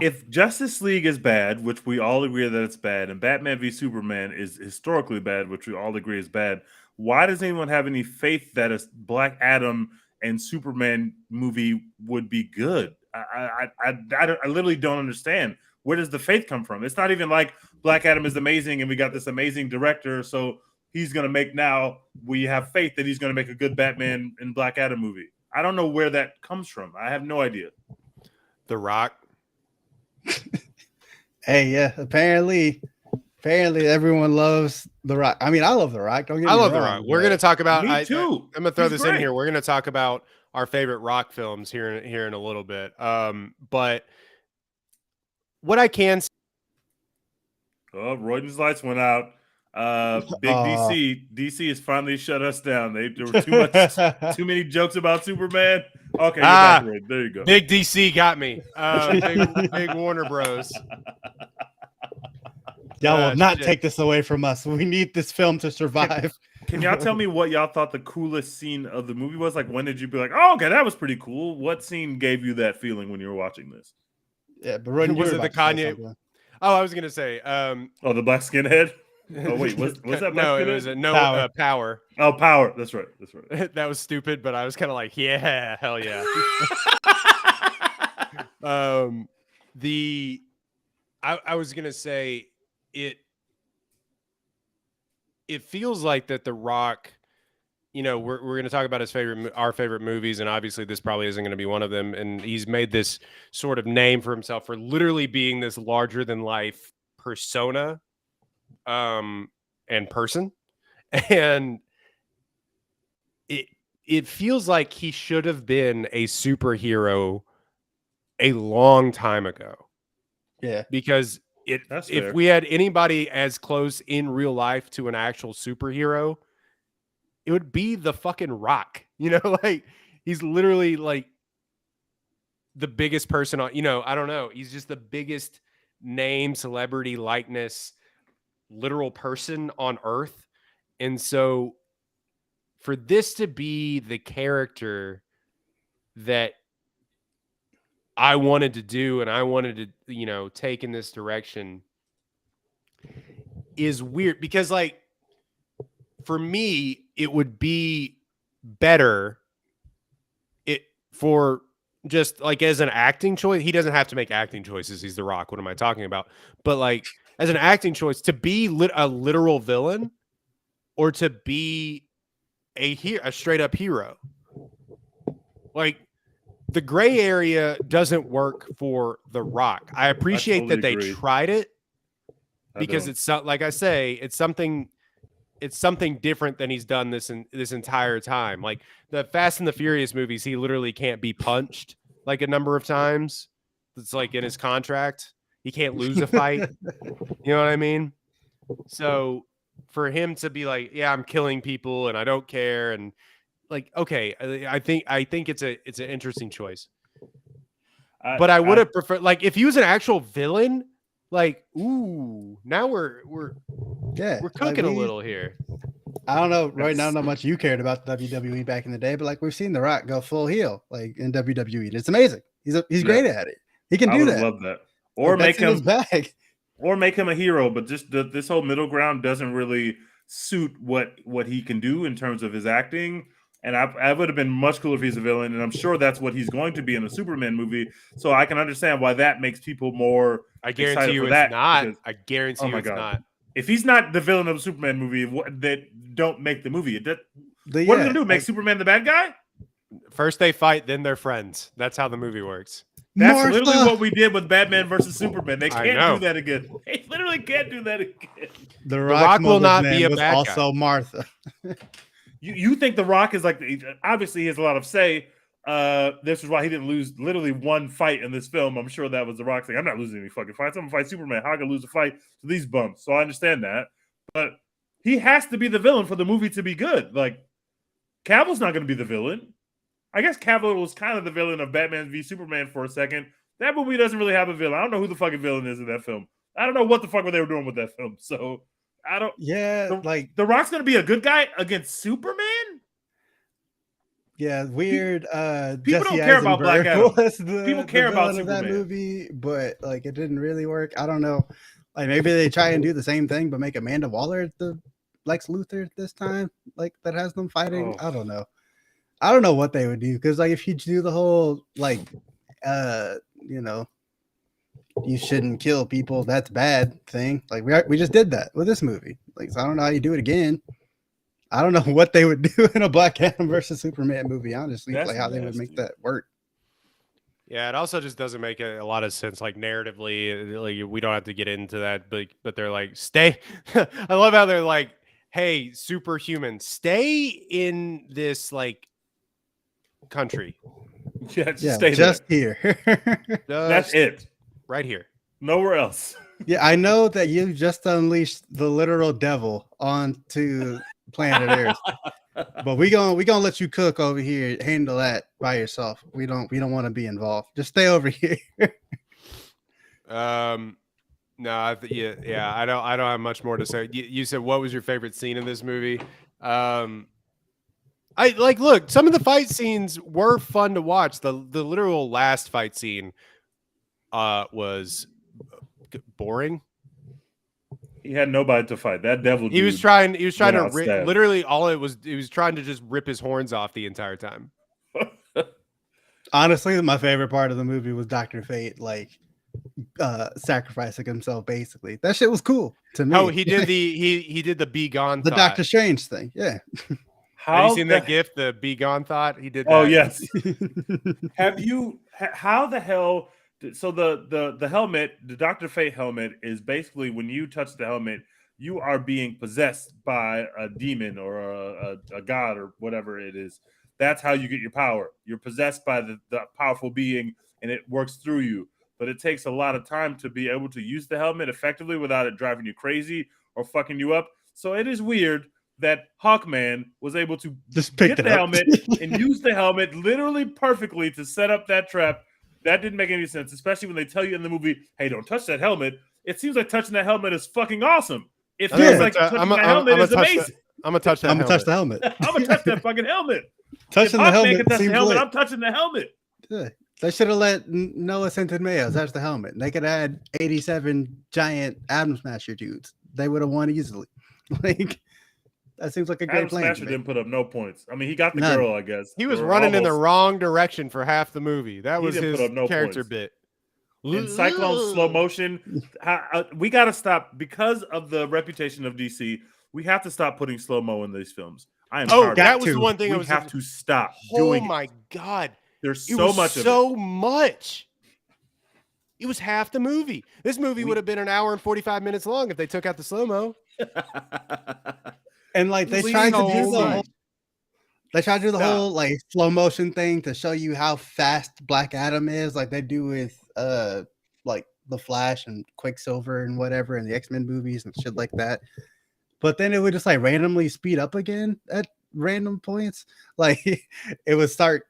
If Justice League is bad, which we all agree that it's bad, and Batman v Superman is historically bad, which we all agree is bad, why does anyone have any faith that a Black Adam and Superman movie would be good? I literally don't understand. Where does the faith come from? It's not even like Black Adam is amazing and we got this amazing director, so he's going to make, now we have faith that he's going to make a good Batman and Black Adam movie. I don't know where that comes from. I have no idea. The Rock. Hey, yeah, apparently everyone loves The Rock. I mean, I love The Rock. Don't get me I love wrong, The Rock. We're going to talk about. Me too. I'm going to throw He's this great. in here. We're going to talk about our favorite Rock films here in a little bit. But what I can say. Oh, Royden's lights went out. Big DC has finally shut us down. There were too many jokes about Superman. Okay, you're back, Royden. There you go. Big DC got me. Big Warner Bros. Y'all will not take this away from us. We need this film to survive. Can y'all tell me what y'all thought the coolest scene of the movie was? Like, when did you be like, oh, okay, that was pretty cool? What scene gave you that feeling when you were watching this? Yeah, but Royden, was it the Kanye? Oh, I was gonna say. Oh, the black skinhead. Oh wait, was that black no? skinhead? It was Power. Oh, Power. That's right. That was stupid, but I was kind of like, yeah, hell yeah. I was gonna say it feels like that The Rock, we're going to talk about our favorite movies, and obviously this probably isn't going to be one of them, and he's made this sort of name for himself for literally being this larger than life persona and person, and it feels like he should have been a superhero a long time ago. Yeah, because if we had anybody as close in real life to an actual superhero, it would be the fucking Rock. Like, he's literally like the biggest person on, I don't know. He's just the biggest name, celebrity, likeness, literal person on earth. And so for this to be the character that I wanted to do and I wanted to, take in this direction is weird, because like, for me, it would be better for just like as an acting choice. He doesn't have to make acting choices. He's The Rock. What am I talking about? But like, as an acting choice, to be a literal villain or to be a straight up hero, like, the gray area doesn't work for The Rock. I appreciate that they tried it, because it's like I say, it's something different than he's done this entire time. Like the Fast and the Furious movies, he literally can't be punched like a number of times. It's like in his contract. He can't lose a fight. You know what I mean? So for him to be like, yeah, I'm killing people and I don't care, and like, okay, I think it's an interesting choice. But I would have preferred, like, if he was an actual villain, like, ooh, now we're cooking a little here. I don't know right now how much you cared about WWE back in the day, but like, we've seen The Rock go full heel like in WWE. It's amazing. He's great at it. He can do that. I love that. Or like, make him a hero, but just this whole middle ground doesn't really suit what he can do in terms of his acting. And I would have been much cooler if he's a villain, and I'm sure that's what he's going to be in the Superman movie. So I can understand why that makes people more. I guarantee you it's not. I guarantee you it's not. If he's not the villain of a Superman movie, that don't make the movie. What are they gonna do? Make Superman the bad guy? First they fight, then they're friends. That's how the movie works. That's literally what we did with Batman versus Superman. They can't do that again. They literally can't do that again. The Rock will not be a bad also guy. Martha. You think The Rock is like, obviously he has a lot of say. This is why he didn't lose literally one fight in this film. I'm sure that was The Rock saying, I'm not losing any fucking fights. I'm gonna fight Superman. How can I lose a fight to these bumps? So I understand that. But he has to be the villain for the movie to be good. Like, Cavill's not gonna be the villain. I guess Cavill was kind of the villain of Batman v Superman for a second. That movie doesn't really have a villain. I don't know who the fucking villain is in that film. I don't know what the fuck they were doing with that film. So I don't. Yeah, like The Rock's gonna be a good guy against Superman. yeah, weird. People Jesse don't care about Black Adam. was People care about villain of that Superman. movie, but like it didn't really work. I don't know. Like maybe they try and do the same thing, but make Amanda Waller the Lex Luthor this time, like that has them fighting. Oh. I don't know. I don't know what they would do because like if you do the whole like, you know, you shouldn't kill people, that's bad thing. Like we just did that with this movie. Like so I don't know how you do it again. I don't know what they would do in a Black Adam versus Superman movie, honestly, That's like how they would make nasty. that work. Yeah, it also just doesn't make a lot of sense, like narratively. Like we don't have to get into that, but they're like, stay. I love how they're like, hey, superhuman, stay in this like country. Yeah, just Yeah, stay just there. here. That's Just it. right here. Nowhere else. Yeah, I know that you just unleashed the literal devil onto planet Earth, but we gonna let you cook over here. Handle that by yourself. We don't want to be involved. Just stay over here. No, yeah. I don't have much more to say. You said what was your favorite scene in this movie? I like look. Some of the fight scenes were fun to watch. The literal last fight scene, was boring. He had nobody to fight. That devil. He was dude trying went to outstab. literally all it was. He was trying to just rip his horns off the entire time. Honestly, my favorite part of the movie was Dr. Fate, like sacrificing himself. Basically, that shit was cool to me. Oh, he did he did the be gone. the thought. Doctor Strange thing. Yeah. Have you seen that GIF? The be gone thought. He did. That. Oh yes. Have you? How the hell? So the helmet, the Dr. Fate helmet, is basically when you touch the helmet, you are being possessed by a demon or a god or whatever it is. That's how you get your power. You're possessed by the powerful being, and it works through you. But it takes a lot of time to be able to use the helmet effectively without it driving you crazy or fucking you up. So it is weird that Hawkman was able to Just pick get it the up. helmet and use the helmet literally perfectly to set up that trap. That didn't make any sense, especially when they tell you in the movie, hey, don't touch that helmet. It seems like touching that helmet is fucking awesome. It Yeah, feels but, like touching I'm the helmet is amazing. I'm gonna touch that. I'm gonna touch helmet. the helmet. I'm going to touch that fucking helmet. Touching if the Hawkman helmet can touch the seems helmet, lit. I'm touching the helmet. Yeah. They should have let Noah Centineo touch the helmet. They could add 87 giant Atom Smasher dudes. They would have won easily. Like that seems like a great Adam plan. Smasher to me. didn't put up no points. I mean, he got the None. girl, I guess. He was Or running in the almost. wrong direction for half the movie. That He was didn't his put up no character points. bit. In Cyclone slow motion. We got to stop because of the reputation of DC. We have to stop putting slow mo in these films. I am Oh, tired of that it. was the one thing I We was. have to stop Oh doing my it. god! There's It so was much of so much. It was half the movie. This movie We- would have been an hour and 45 minutes long if they took out the slow mo. it. And like they Please tried to do don't. the whole, they tried to do the Stop. whole like slow motion thing to show you how fast Black Adam is, like they do with like the Flash and Quicksilver and whatever in the X-Men movies and shit like that. But then it would just like randomly speed up again at random points. Like it would start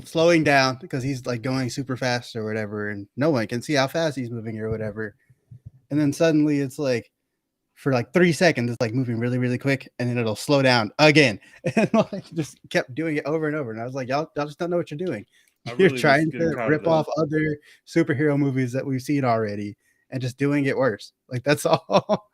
slowing down because he's like going super fast or whatever, and no one can see how fast he's moving or whatever. And then suddenly it's like for like 3 seconds, it's like moving really, really quick, and then it'll slow down again. And like just kept doing it over and over. And I was like, y'all just don't know what you're doing. I You're really was trying getting to tired of rip that. off other superhero movies that we've seen already and just doing it worse. Like that's all.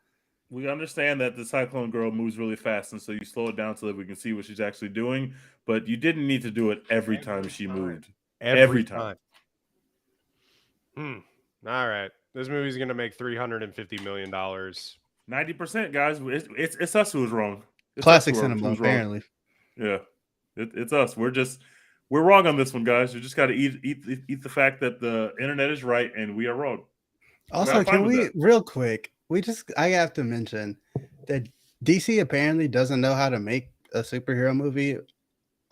We understand that the Cyclone Girl moves really fast, and so you slow it down so that we can see what she's actually doing. But you didn't need to do it every time she moved. Every time. All right. This movie's going to make $350 million. 90%, guys. It's us who was wrong. It's Classic us who cinema, was wrong. apparently. Yeah, it's us. We're wrong on this one, guys. You just got to eat the fact that the internet is right and we are wrong. Also, I'm fine can with we that. real quick? I have to mention that DC apparently doesn't know how to make a superhero movie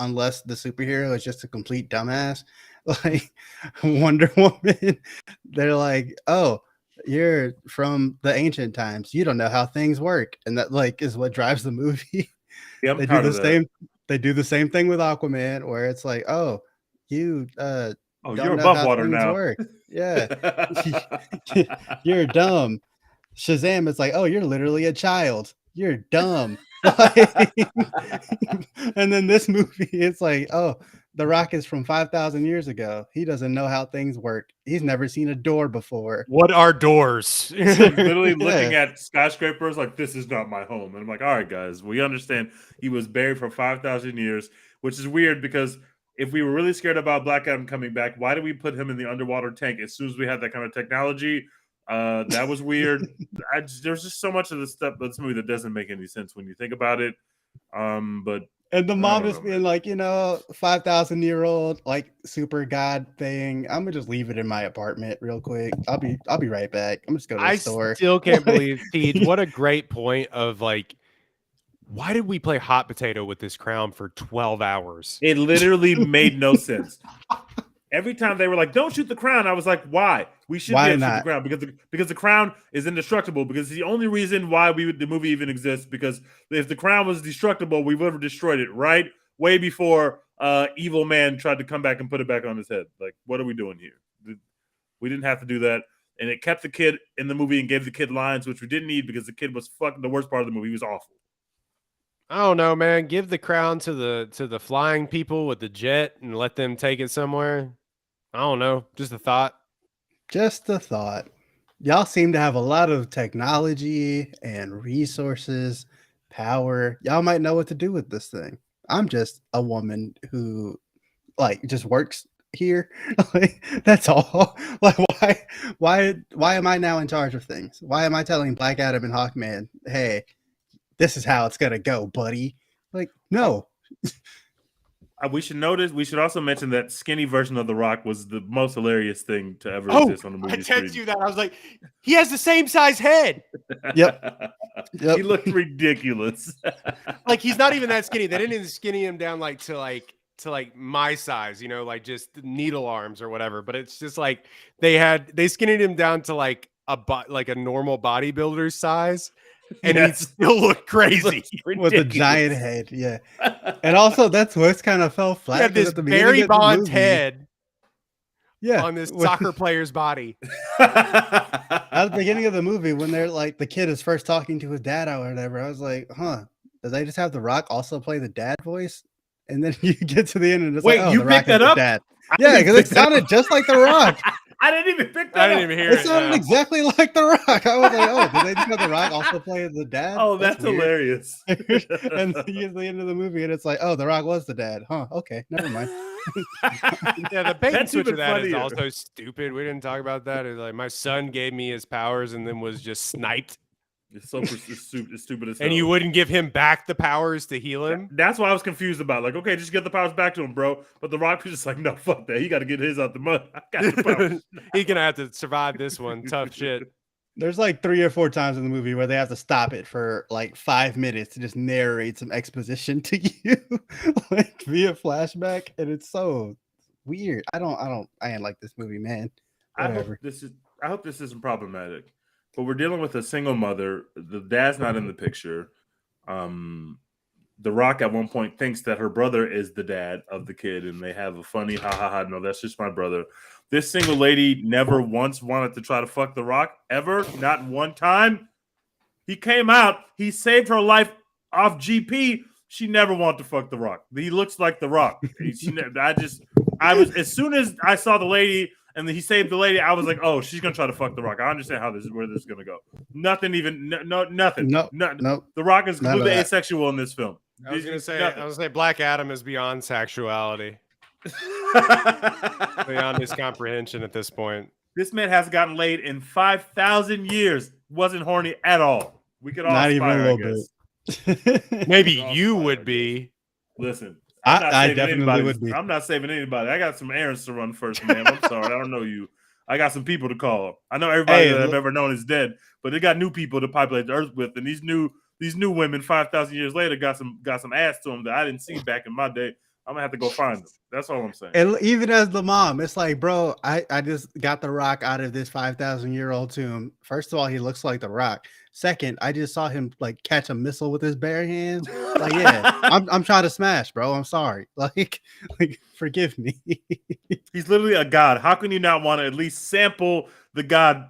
unless the superhero is just a complete dumbass. Like Wonder Woman, they're like, "Oh, you're from the ancient times. You don't know how things work," and that like is what drives the movie. Yeah, I'm They do tired the of that. same. they do the same thing with Aquaman, where it's like, oh, you Oh, don't you're know above how water things now. work. Yeah, you're dumb. Shazam, it's like, oh, you're literally a child. You're dumb. Like, and then this movie, it's like, oh, The Rock is from 5,000 years ago. He doesn't know how things work. He's never seen a door before. What are doors? He's literally looking Yeah. at skyscrapers like, this is not my home. And I'm like, all right, guys, we understand he was buried for 5,000 years, which is weird because if we were really scared about Black Adam coming back, why did we put him in the underwater tank as soon as we had that kind of technology? That was weird. There's just so much of this stuff, this movie that doesn't make any sense when you think about it. But And the mom don't is know, being like, 5,000-year-old like super god thing. I'm gonna just leave it in my apartment real quick. I'll be right back. I'm just going to the I store. still can't believe, Tej, what a great point of like, why did we play hot potato with this crown for 12 hours? it literally made no sense. Every time they were like, "Don't shoot the crown," I was like, "Why? We should Why be able to shoot not? the crown because the crown is indestructible. Because it's the only reason why the movie even exists. Because if the crown was destructible, we would have destroyed it right way before evil man tried to come back and put it back on his head. Like, what are we doing here? We didn't have to do that, and it kept the kid in the movie and gave the kid lines, which we didn't need because the kid was fucking the worst part of the movie. He was awful. I don't know, man. Give the crown to the flying people with the jet and let them take it somewhere. I don't know. Just a thought. Just a thought. Y'all seem to have a lot of technology and resources, power. Y'all might know what to do with this thing. I'm just a woman who like just works here. Like, that's all. Like why am I now in charge of things? Why am I telling Black Adam and Hawkman, hey, this is how it's gonna go, buddy? Like, no. We should also mention that skinny version of The Rock was the most hilarious thing to ever Oh, exist on the movie I screen. text you that. I was like, he has the same size head. Yep. He looked ridiculous. Like he's not even that skinny. They didn't even skinny him down to my size, like just needle arms or whatever. But it's just like they skinnied him down to like a normal bodybuilder's size, and Yes. he still looked crazy. With a giant head, yeah. And also that's what's kind of fell He flat. had 'cause this at the beginning Barry of the Bonds movie- head yeah, on this when- soccer player's body. at the beginning of the movie when they're like the kid is first talking to his dad or whatever, I was like, huh, did they just have The Rock also play the dad voice? And then you get to the end and it's Wait, like, oh, you The Rock picked is that the up? dad. I Yeah, didn't because it pick that up. sounded just like The Rock. I didn't even pick that I up. didn't even hear It it. sounded exactly like The Rock. I was like, oh, did they just have The Rock also play the dad? Oh, that's weird. hilarious. And then you get to the end of the movie and it's like, oh, The Rock was the dad. Huh, okay, never mind. Yeah, the bait and That's switch even of that is funnier. also stupid. We didn't talk about that. It's like my son gave me his powers and then was just sniped, It's stupid as hell. and you wouldn't give him back the powers to heal him. That's what I was confused about. Like, okay, just get the powers back to him, bro. But The Rock was just like, no, fuck that. He got to get his out the mud. I got the powers. He's gonna have to survive this one. Tough shit. There's like 3 or 4 times in the movie where they have to stop it for like 5 minutes to just narrate some exposition to you, like via flashback, and it's so weird. I ain't like this movie, man. I hope Whatever. this isn't problematic, but we're dealing with a single mother. The dad's not in the picture. The Rock at one point thinks that her brother is the dad of the kid, and they have a funny ha ha ha. No, that's just my brother. This single lady never once wanted to try to fuck The Rock ever, not one time. He came out, he saved her life off GP. She never wanted to fuck The Rock. He looks like The Rock. I was as soon as I saw the lady and he saved the lady, I was like, oh, she's gonna try to fuck The Rock. I understand where this is gonna go. Nothing, nothing. Nope. The Rock is None of completely that. asexual in this film. I was gonna say, Nothing. Black Adam is beyond sexuality, beyond his comprehension at this point. This man has gotten laid in 5,000 years. Wasn't horny at all. We could all Not even a aspire, I little guess. bit. Maybe Oh, you my would God. be. Listen, I not saving definitely anybody's- would be. I'm not saving anybody. I got some errands to run first, man. I'm sorry. I don't know you. I got some people to call. I know everybody Hey, that I've look- ever known is dead, but they got new people to populate the earth with, and these new women 5,000 years later got some ass to them that I didn't see back in my day. I'm gonna have to go find them. That's all I'm saying. And even as the mom, it's like, bro, I just got The Rock out of this 5,000-year-old tomb. First of all, he looks like The Rock. second, I just saw him like catch a missile with his bare hands. Like, yeah, I'm trying to smash, bro. I'm sorry. Like forgive me. He's literally a god. How can you not want to at least sample the god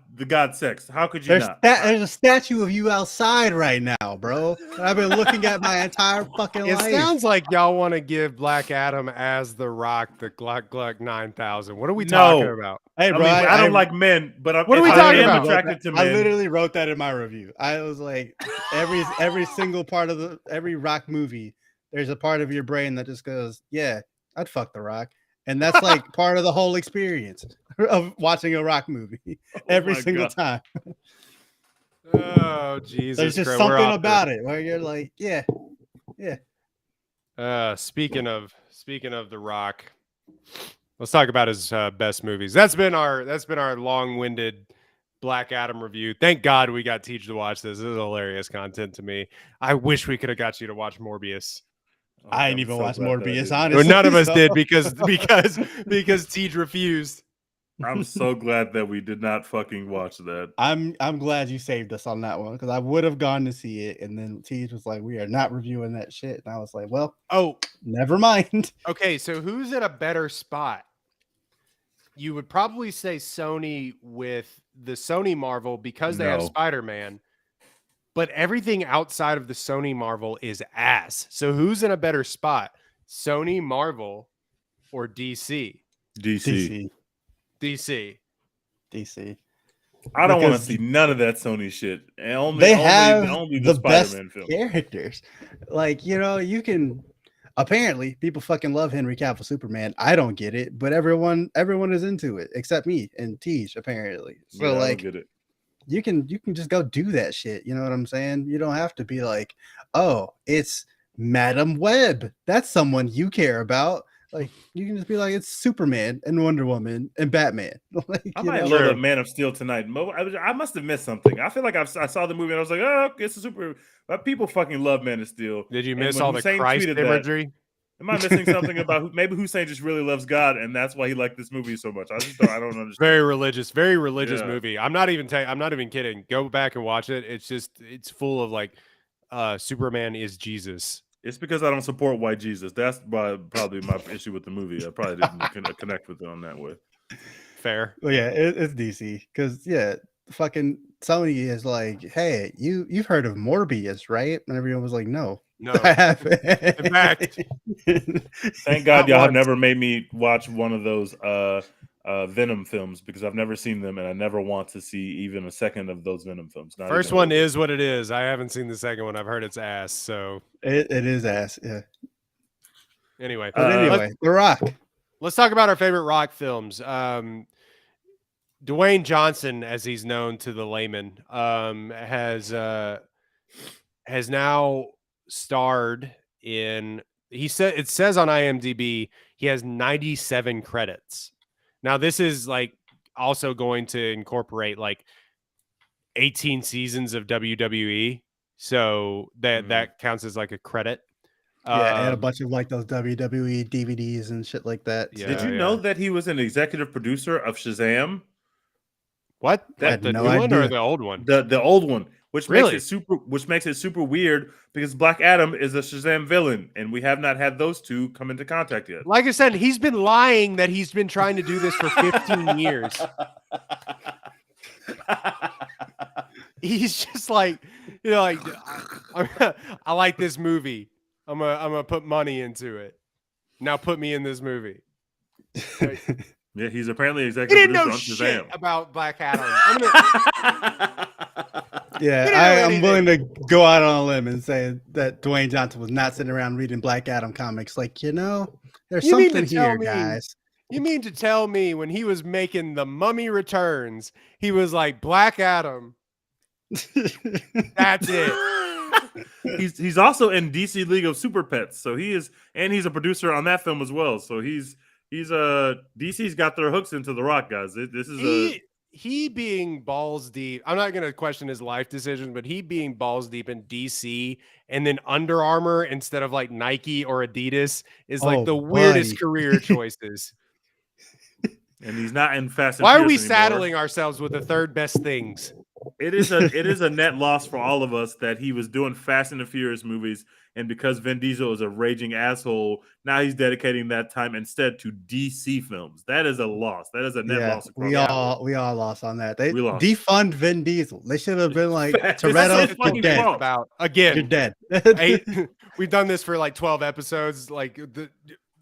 sex? How could you not? There's a statue of you outside right now, bro. I've been looking at my entire fucking It life. sounds like y'all want to give Black Adam as the Rock the Gluck 9000. What are we talking about? Hey, I bro, mean, I don't like men, but What are we talking I am about? attracted to men. I literally wrote that in my review. I was like, every single part of every Rock movie, there's a part of your brain that just goes, yeah, I'd fuck the Rock. And that's like part of the whole experience of watching a Rock movie every single time. Oh, Jesus. There's just Christ, we're something off about it where you're like, yeah. Speaking of the Rock, let's talk about his best movies. That's been our long-winded Black Adam review. Thank God we got Teach to watch this. This is hilarious content to me. I wish we could have got you to watch Morbius. I ain't even watched Morbius, Well, honestly. none of us did because Teach refused. I'm so glad that we did not fucking watch that. I'm glad you saved us on that one because I would have gone to see it, and then Teach was like, "We are not reviewing that shit," and I was like, "Well, never mind." Okay, so who's in a better spot? You would probably say Sony with the Sony Marvel because they have Spider-Man, but everything outside of the Sony Marvel is ass. So who's in a better spot? Sony Marvel or DC? DC. I don't want to see none of that Sony shit. They have only the best Spider-Man film. characters. Like, you can apparently people fucking love Henry Cavill Superman. I don't get it, but everyone is into it except me and Teach apparently. So I like don't get it. you can just go do that shit. You know what I'm saying? You don't have to be like, oh, it's Madam Web. That's someone you care about. Like, you can just be like, it's Superman and Wonder Woman and Batman. Like, I might load up Man of Steel tonight. I must have missed something. I feel like I saw the movie and I was like, oh, it's a super. But people fucking love Man of Steel. Did you miss all the Christ imagery? Am I missing something about maybe Hussein just really loves God and that's why he liked this movie so much? I don't understand. Very religious movie. I'm not even kidding. Go back and watch it. It's full of like Superman is Jesus. It's because I don't support white Jesus. That's probably my issue with the movie. I probably didn't connect with it on that way. Fair. Well, yeah, it's DC because fucking Sony is like, hey, you've heard of Morbius, right? And everyone was like, no, I haven't. In fact, thank God y'all have never made me watch one of those Venom films because I've never seen them and I never want to see even a second of those Venom films. First one is what it is. I haven't seen the second one. I've heard it's ass. So it is ass. Yeah. Anyway, The Rock. Let's talk about our favorite Rock films. Dwayne Johnson, as he's known to the layman, has now starred in. It says on IMDb he has 97 credits. Now, this is like also going to incorporate like 18 seasons of WWE. So that counts as like a credit. Yeah, and a bunch of like those WWE DVDs and shit like that. Yeah, Did you know that he was an executive producer of Shazam? What? The new one or the old one? The old one, which makes it super weird because Black Adam is a Shazam villain, and we have not had those two come into contact yet. Like I said, he's been lying that he's been trying to do this for 15 years. He's just like, like I like this movie. I'm gonna put money into it. Now put me in this movie. Like, yeah, he's apparently executive producer on Shazam. He didn't know shit about Black Adam. I'm willing to go out on a limb and say that Dwayne Johnson was not sitting around reading Black Adam comics. Like, there's something here, guys. You mean to tell me when he was making The Mummy Returns, he was like, Black Adam. That's it. He's also in DC League of Super Pets, so he's a producer on that film as well. So DC's got their hooks into The Rock, guys. He being balls deep. I'm not going to question his life decisions, but he being balls deep in DC and then Under Armour instead of like Nike or Adidas is like the weirdest career choices. And he's not in Fast and Why Furious are we anymore. saddling ourselves with the third best things? It is a net loss for all of us that he was doing Fast and the Furious movies, and because Vin Diesel is a raging asshole, now he's dedicating that time instead to DC films. That is a loss. That is a net Yeah, loss across the board. we all lost on that. They We lost. defund Vin Diesel. They should have been like That's Toretto, his you're fucking dead. fault. About You're again. dead. We've done this for like 12 episodes. Like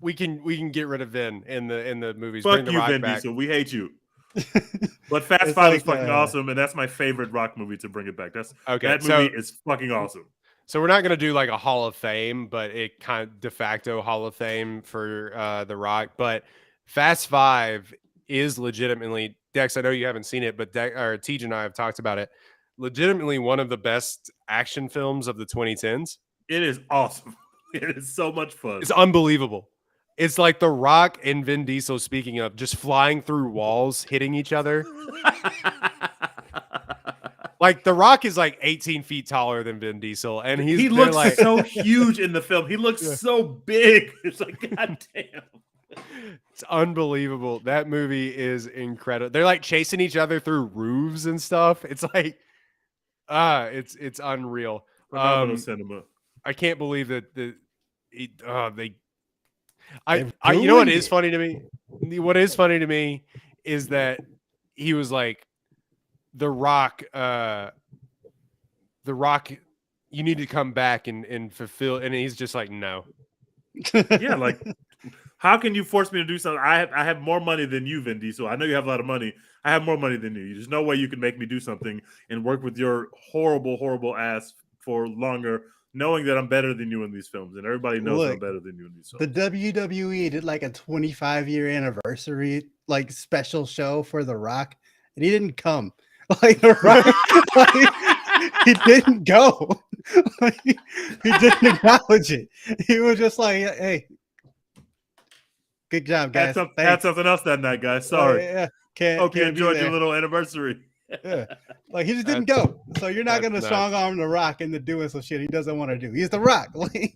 we can get rid of Vin in the movies. Fuck Bring the you, Rock Vin back. Diesel. We hate you. But Fast It's 5 like, is fucking awesome, and that's my favorite Rock movie to bring it back. Okay, That so movie is fucking awesome. so we're not gonna do like a Hall of Fame, but it kind of de facto Hall of Fame for The Rock. But Fast 5 is legitimately, Dex, I know you haven't seen it, but Tej and I have talked about it. Legitimately one of the best action films of the 2010s. It is awesome. It is so much fun. It's unbelievable. It's like The Rock and Vin Diesel, speaking of, just flying through walls, hitting each other. Like The Rock is like 18 feet taller than Vin Diesel, and he they're looks like so huge in the film. He looks Yeah. so big. It's like, goddamn. it's unbelievable. That movie is incredible. They're like chasing each other through roofs and stuff. It's like it's unreal. Phenomenal cinema. I can't believe that they They've you know what ruined is it. funny to me? What is funny to me is that he was like, The Rock, you need to come back and fulfill, and he's just like, no. Yeah, like, how can you force me to do something? I have more money than you, Vin Diesel. I know you have a lot of money. I have more money than you. There's no way you can make me do something and work with your horrible, horrible ass for longer, knowing that I'm better than you in these films, and everybody knows I'm Look, better than you in these The films. WWE did like a 25-year anniversary like special show for The Rock, and he didn't come. Like The Rock, like, he didn't go. Like, he didn't acknowledge it. He was just like, "Hey, good job, guys. Had Thanks." something else that night, guys. Sorry. Yeah, can't. Hope you can't be enjoyed there. your little anniversary. Yeah. Like he just didn't go. So you're not that's gonna nuts. strong arm The Rock into doing some shit he doesn't want to do. He's The Rock. Like,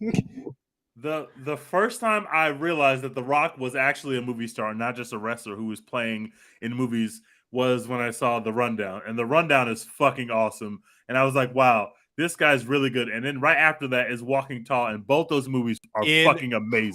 The first time I realized that The Rock was actually a movie star, not just a wrestler who was playing in movies, was when I saw The Rundown. And The Rundown is fucking awesome. And I was like, wow, this guy's really good. And then right after that is Walking Tall. And both those movies are fucking amazing.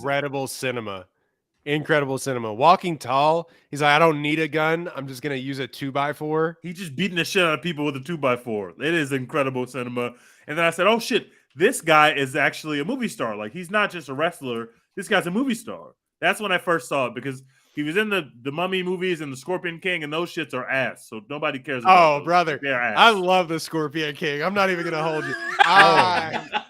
Incredible cinema. Walking Tall, he's like, I don't need a gun. I'm just gonna use a 2x4. He just beating the shit out of people with a 2x4. It is incredible cinema. And then I said, oh shit, this guy is actually a movie star. Like, he's not just a wrestler. This guy's a movie star. That's when I first saw it, because he was in the Mummy movies and the Scorpion King, and those shits are ass. So nobody cares about Oh, those. brother. They're ass. I love the Scorpion King. I'm not even gonna hold you.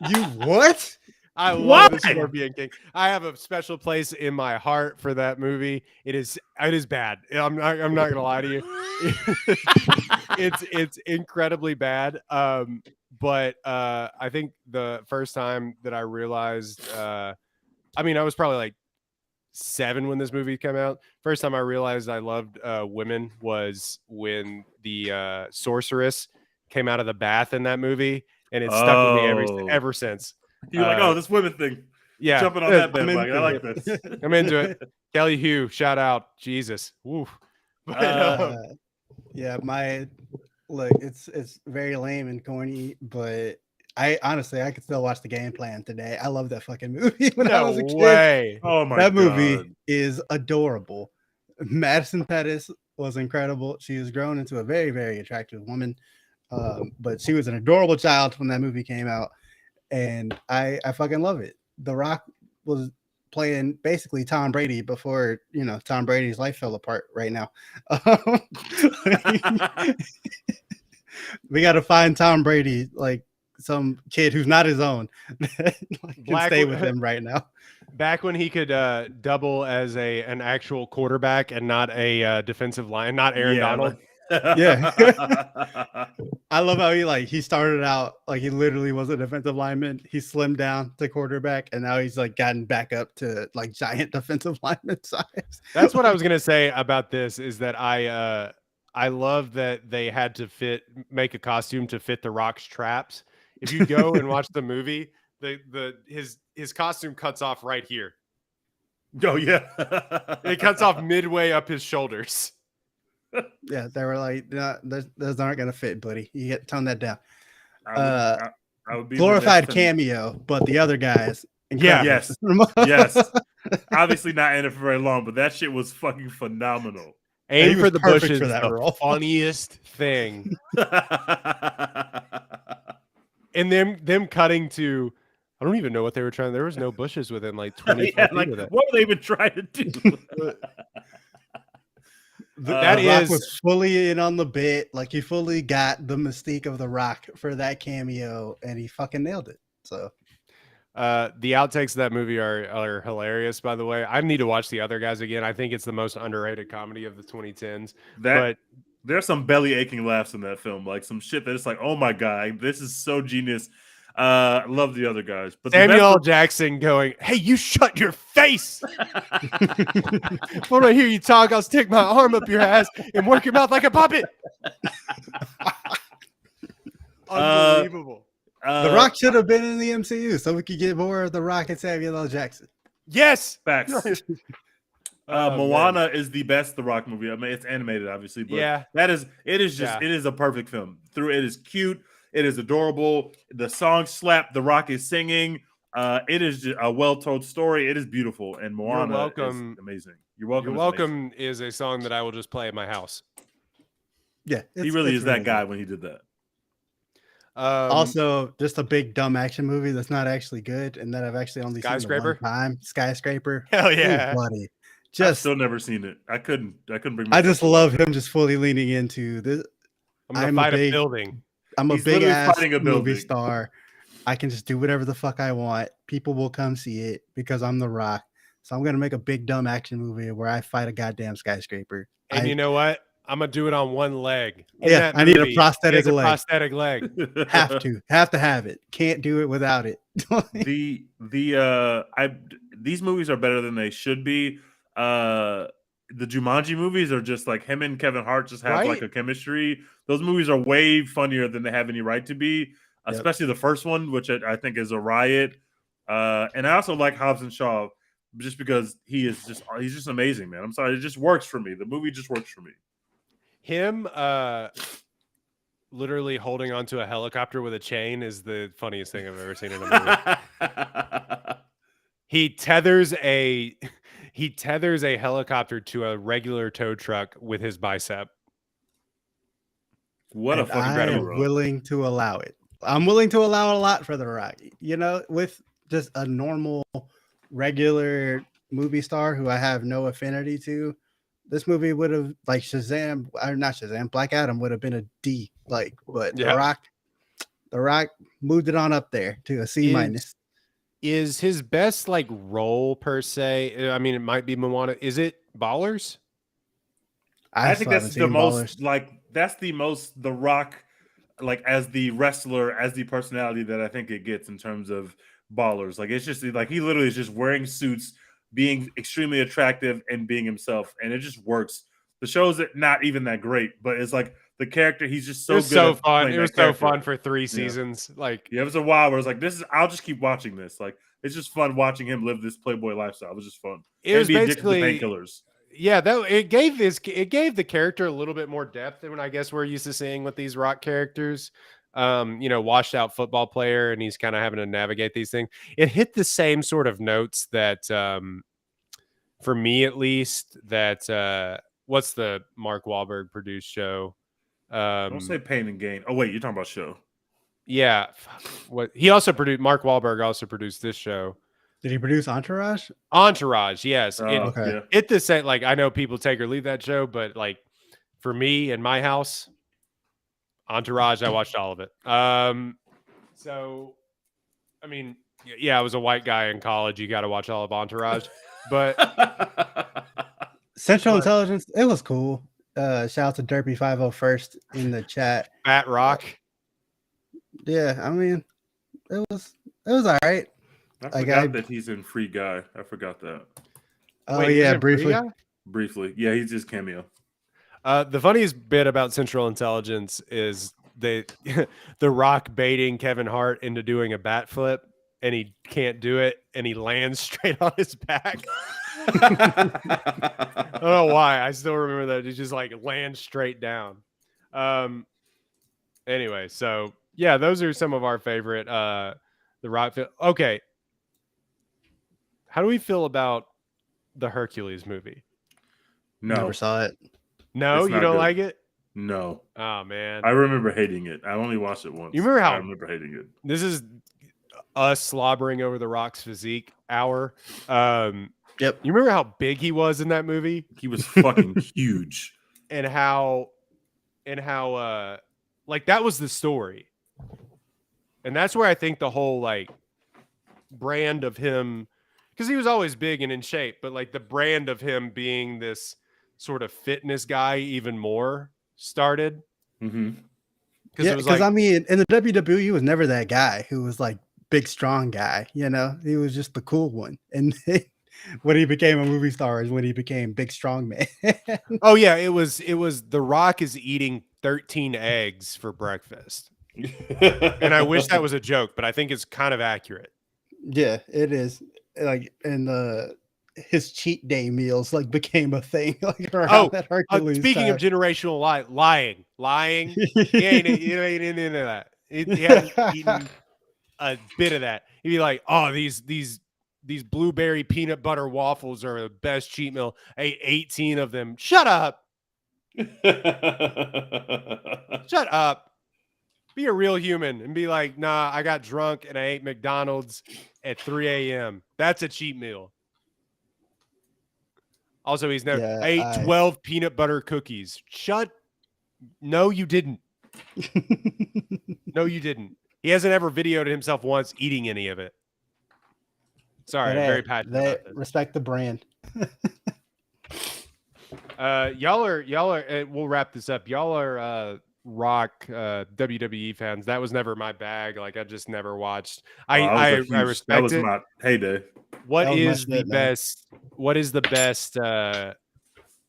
you what? I love Why? the Scorpion King. I have a special place in my heart for that movie. It is bad. I'm not gonna lie to you. It's incredibly bad. But I think the first time that I realized, I was probably like 7 when this movie came out. First time I realized I loved women was when the sorceress came out of the bath in that movie, and it stuck with me ever since. You're like, oh, this women thing. Yeah, Jumping on that I'm bandwagon. I like into this. I'm into it. Kelly Hugh, shout out, Jesus. Woo. But, Yeah, it's very lame and corny, but I honestly I could still watch The Game Plan today. I love that fucking movie when I was a no kid. way. Oh my That god. movie is adorable. Madison Pettis was incredible. She has grown into a very, very attractive woman. But she was an adorable child when that movie came out. And I fucking love it. The Rock was playing basically Tom Brady before, Tom Brady's life fell apart right now. We got to find Tom Brady, like some kid who's not his own, that can stay with him right now. Back when he could double as an actual quarterback and not a defensive line, not Aaron Donald. Yeah. I love how he started out like he literally was a defensive lineman. He slimmed down to quarterback, and now he's like gotten back up to like giant defensive lineman size. That's what I was gonna say about this, is that I love that they had to make a costume to fit The Rock's traps. If you go and watch the movie, his costume cuts off right here. Oh yeah. It cuts off midway up his shoulders. Yeah, they were like, nah, those aren't gonna fit, buddy. You get tone that down. I would be Glorified remiss to- cameo, but the other guys, Yeah. Yes. Yes. Obviously not in it for very long, but that shit was fucking phenomenal. Aim He was for the perfect bushes. for that the role. funniest thing, and them cutting to. I don't even know what they were trying. There was no bushes within like 25 Yeah, feet like, of that. what were they even trying to do? That The Rock is- was fully in on the bit. Like he fully got the mystique of the Rock for that cameo, and he fucking nailed it. So The outtakes of that movie are hilarious. By the way, I need to watch The Other Guys again. I think it's the most underrated comedy of the 2010s. But There's some belly aching laughs in that film, like some shit that it's like, oh my god, this is so genius. I love The Other Guys, but Samuel L. Jackson going, "Hey, you shut your face! When I hear you talk, I'll stick my arm up your ass and work your mouth like a puppet." Unbelievable. the Rock should have been in the MCU, so we could get more of the Rock and Samuel L. Jackson. Yes. Facts. Oh, Moana man. is the best The Rock movie. I mean, it's animated, obviously, but Yeah. it is a perfect film. It is cute, it is adorable. The song slap. The Rock is singing. It is just a well-told story. It is beautiful, and Moana welcome. is amazing. You're welcome. You're is amazing. welcome is a song that I will just play at my house. Yeah, He really is that really guy good. when he did that. Also, just a big dumb action movie that's not actually good, and that I've actually only seen the Skyscraper? one time. Skyscraper. Hell Ooh, yeah. buddy. I've Just still never seen it. I couldn't bring. I myself just to watch love it. him just fully leaning into this. I'm gonna I'm a fight a big- building. I'm a He's big literally ass fighting a movie building. star. I can just do whatever the fuck I want. People will come see it because I'm The Rock. So I'm gonna make a big dumb action movie where I fight a goddamn skyscraper. And you know what? I'm gonna do it on one leg. In Yeah, that I need a movie, prosthetic he has a leg. prosthetic leg. have to have it. Can't do it without it. These movies are better than they should be. The Jumanji movies are just like him and Kevin Hart just have like Right? a chemistry. Those movies are way funnier than they have any right to be, especially the first one, which I think is a riot. And I also like Hobbs and Shaw just because he's just amazing, man. I'm sorry, it just works for me. The movie just works for me. Him literally holding onto a helicopter with a chain is the funniest thing I've ever seen in a movie. He tethers a helicopter to a regular tow truck with his bicep. What a And fucking I incredible am role. willing to allow it. I'm willing to allow a lot for The Rock. You know, with just a normal, regular movie star who I have no affinity to, this movie would have like Shazam or not Shazam, Black Adam would have been a D. Like, but Yeah. The Rock moved it on up there to a C minus. Is his best like role per se? I mean, it might be Moana. Is it Ballers? I think still that's haven't the seen most Ballers. like that's the most The Rock like as the wrestler, as the personality that I think it gets in terms of Ballers. Like it's just like he literally is just wearing suits, being extremely attractive and being himself, and it just works. The show's not even that great, but it's like the character, he's just so It was good. so at fun. playing It that was so character. fun for 3 seasons. Like Yeah, it was a while where it's like, I'll just keep watching this. Like, it's just fun watching him live this Playboy lifestyle. It was just fun. it was be addicted to basically painkillers. yeah, that it gave the character a little bit more depth than I guess we're used to seeing with these Rock characters. Washed out football player, and he's kind of having to navigate these things. It hit the same sort of notes that for me at least, that what's the Mark Wahlberg produced show? Don't say Pain and Gain. Oh, wait, you're talking about show. Yeah. What he also produced, Mark Wahlberg also produced this show. Did he produce Entourage? Entourage, yes. okay. Yeah. It the same, like I know people take or leave that show, but like for me in my house, Entourage, I watched all of it. So I mean, yeah, I was a white guy in college. You got to watch all of Entourage, but Central But- Intelligence, it was cool. Shout out to Derpy 501st in the chat. Fat Rock. Yeah, I mean, it was all right. I Like, forgot that he's in Free Guy. I forgot that. Oh Wait, he's yeah, in Free briefly. Guy? Briefly. Yeah, he's just cameo. The funniest bit about Central Intelligence is the Rock baiting Kevin Hart into doing a bat flip, and he can't do it, and he lands straight on his back. I don't know why. I still remember that. It just like lands straight down. Anyway, so yeah, those are some of our favorite the Rock film. Okay. How do we feel about the Hercules movie? No, Never saw it. No, It's you not don't good. like it? no. Oh man. I remember hating it. I only watched it once. You remember how- I remember hating it. This is us slobbering over the Rock's physique hour. Yep. You remember how big he was in that movie? He was fucking huge. And how like that was the story. And that's where I think the whole like brand of him, because he was always big and in shape, but like the brand of him being this sort of fitness guy even more started. Mm-hmm. Because Yeah, it was because like, I mean, in the WWE, he was never that guy who was like big, strong guy. You know, he was just the cool one. And then when he became a movie star is when he became big, strong man. oh yeah, it was The Rock is eating 13 eggs for breakfast. And I wish that was a joke, but I think it's kind of accurate. Yeah, it is. Like, and his cheat day meals like became a thing like around that Hercules. Speaking of time. generational lying, he ain't into that. He hasn't eaten a bit of that. He'd be like, "Oh, these blueberry peanut butter waffles are the best cheat meal. I ate 18 of them." Shut up! Shut up! Be a real human and be like, "Nah, I got drunk and I ate McDonald's at 3 a.m. That's a cheat meal." Also, he's never. Yeah, I ate 12 peanut butter cookies. No, you didn't. No, you didn't. He hasn't ever videoed himself once eating any of it. Sorry, I'm very passionate about this. Respect the brand. Y'all are. We'll wrap this up. Y'all are Rock WWE fans. That was never my bag. Like I just never watched. I respect that was it. my heyday. What That was my is the shit, man. best? What is the best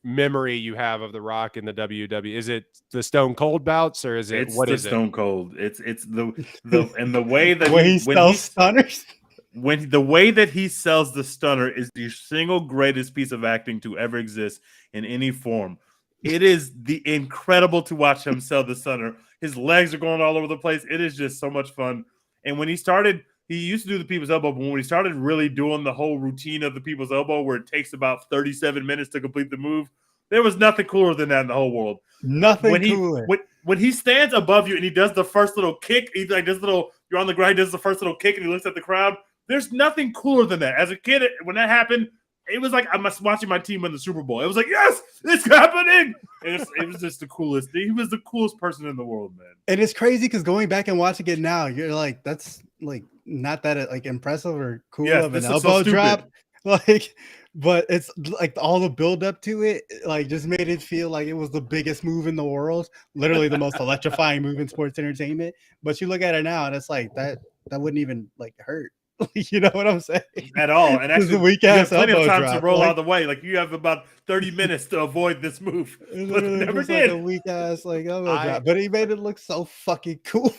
memory you have of the Rock in the WWE? Is it the Stone Cold bouts or is it It's what the is Stone Cold. It's the and the way that when he when sells he stunners. when the way that he sells the stunner is the single greatest piece of acting to ever exist in any form. It is incredible to watch him sell the stunner. His legs are going all over the place. It is just so much fun. And when he started, he used to do the people's elbow, but when he started really doing the whole routine of the people's elbow, where it takes about 37 minutes to complete the move, there was nothing cooler than that in the whole world. Nothing When cooler. When he stands above you and he does the first little kick, he like does little. You're on the ground. He does the first little kick and he looks at the crowd. There's nothing cooler than that. As a kid, when that happened, it was like I'm watching my team win the Super Bowl. It was like, yes, it's happening. It was just the coolest. He was the coolest person in the world, man. And it's crazy because going back and watching it now, you're like, that's like not that like impressive or cool Yes, of an this is so elbow stupid. drop. Like, but it's like all the build up to it, like just made it feel like it was the biggest move in the world, literally the most electrifying move in sports entertainment. But you look at it now and it's like that wouldn't even like hurt. You know what I'm saying? At all. And This is a actually, weak you have ass plenty of elbow time to drop, roll like- out of the way. Like you have about 30 minutes to avoid this move. It But literally never was did. like a weak ass like elbow I- drop, but he made it look so fucking cool.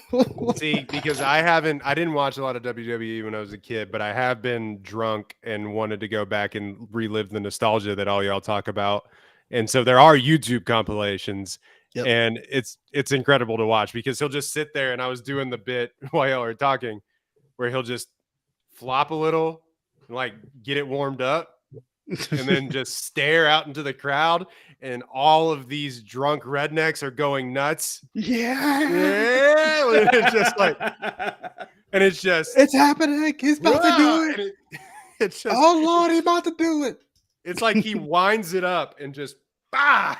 See, because I didn't watch a lot of WWE when I was a kid, but I have been drunk and wanted to go back and relive the nostalgia that all y'all talk about. And so there are YouTube compilations, Yep. and it's incredible to watch because he'll just sit there, and I was doing the bit while y'all are talking, where he'll just flop a little, and like get it warmed up, and then just stare out into the crowd, and all of these drunk rednecks are going nuts. Yeah, Yeah, and it's just like, and it's just it's happening. He's about to do and it. it's just Oh Lord, he's about to do it. it's like he winds it up and just bah.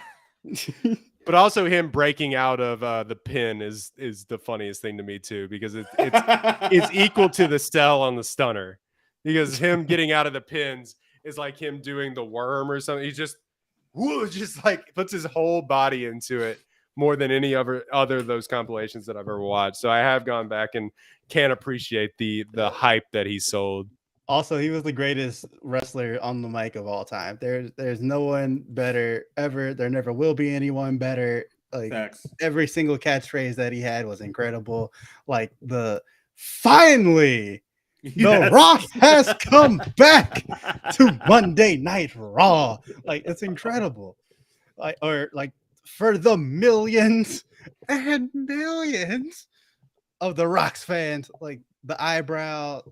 But also him breaking out of the pin is the funniest thing to me too, because it's equal to the sell on the stunner, because him getting out of the pins is like him doing the worm or something. He just like puts his whole body into it more than any other of those compilations that I've ever watched. So I have gone back and can't appreciate the hype that he sold. Also, he was the greatest wrestler on the mic of all time. There's no one better ever. There never will be anyone better. Like Facts. every single catchphrase that he had was incredible. Like the finally, The Yes. Rock has come back to Monday Night Raw. Like, it's incredible. Like, or like for the millions and millions of the Rock's fans, like the eyebrow,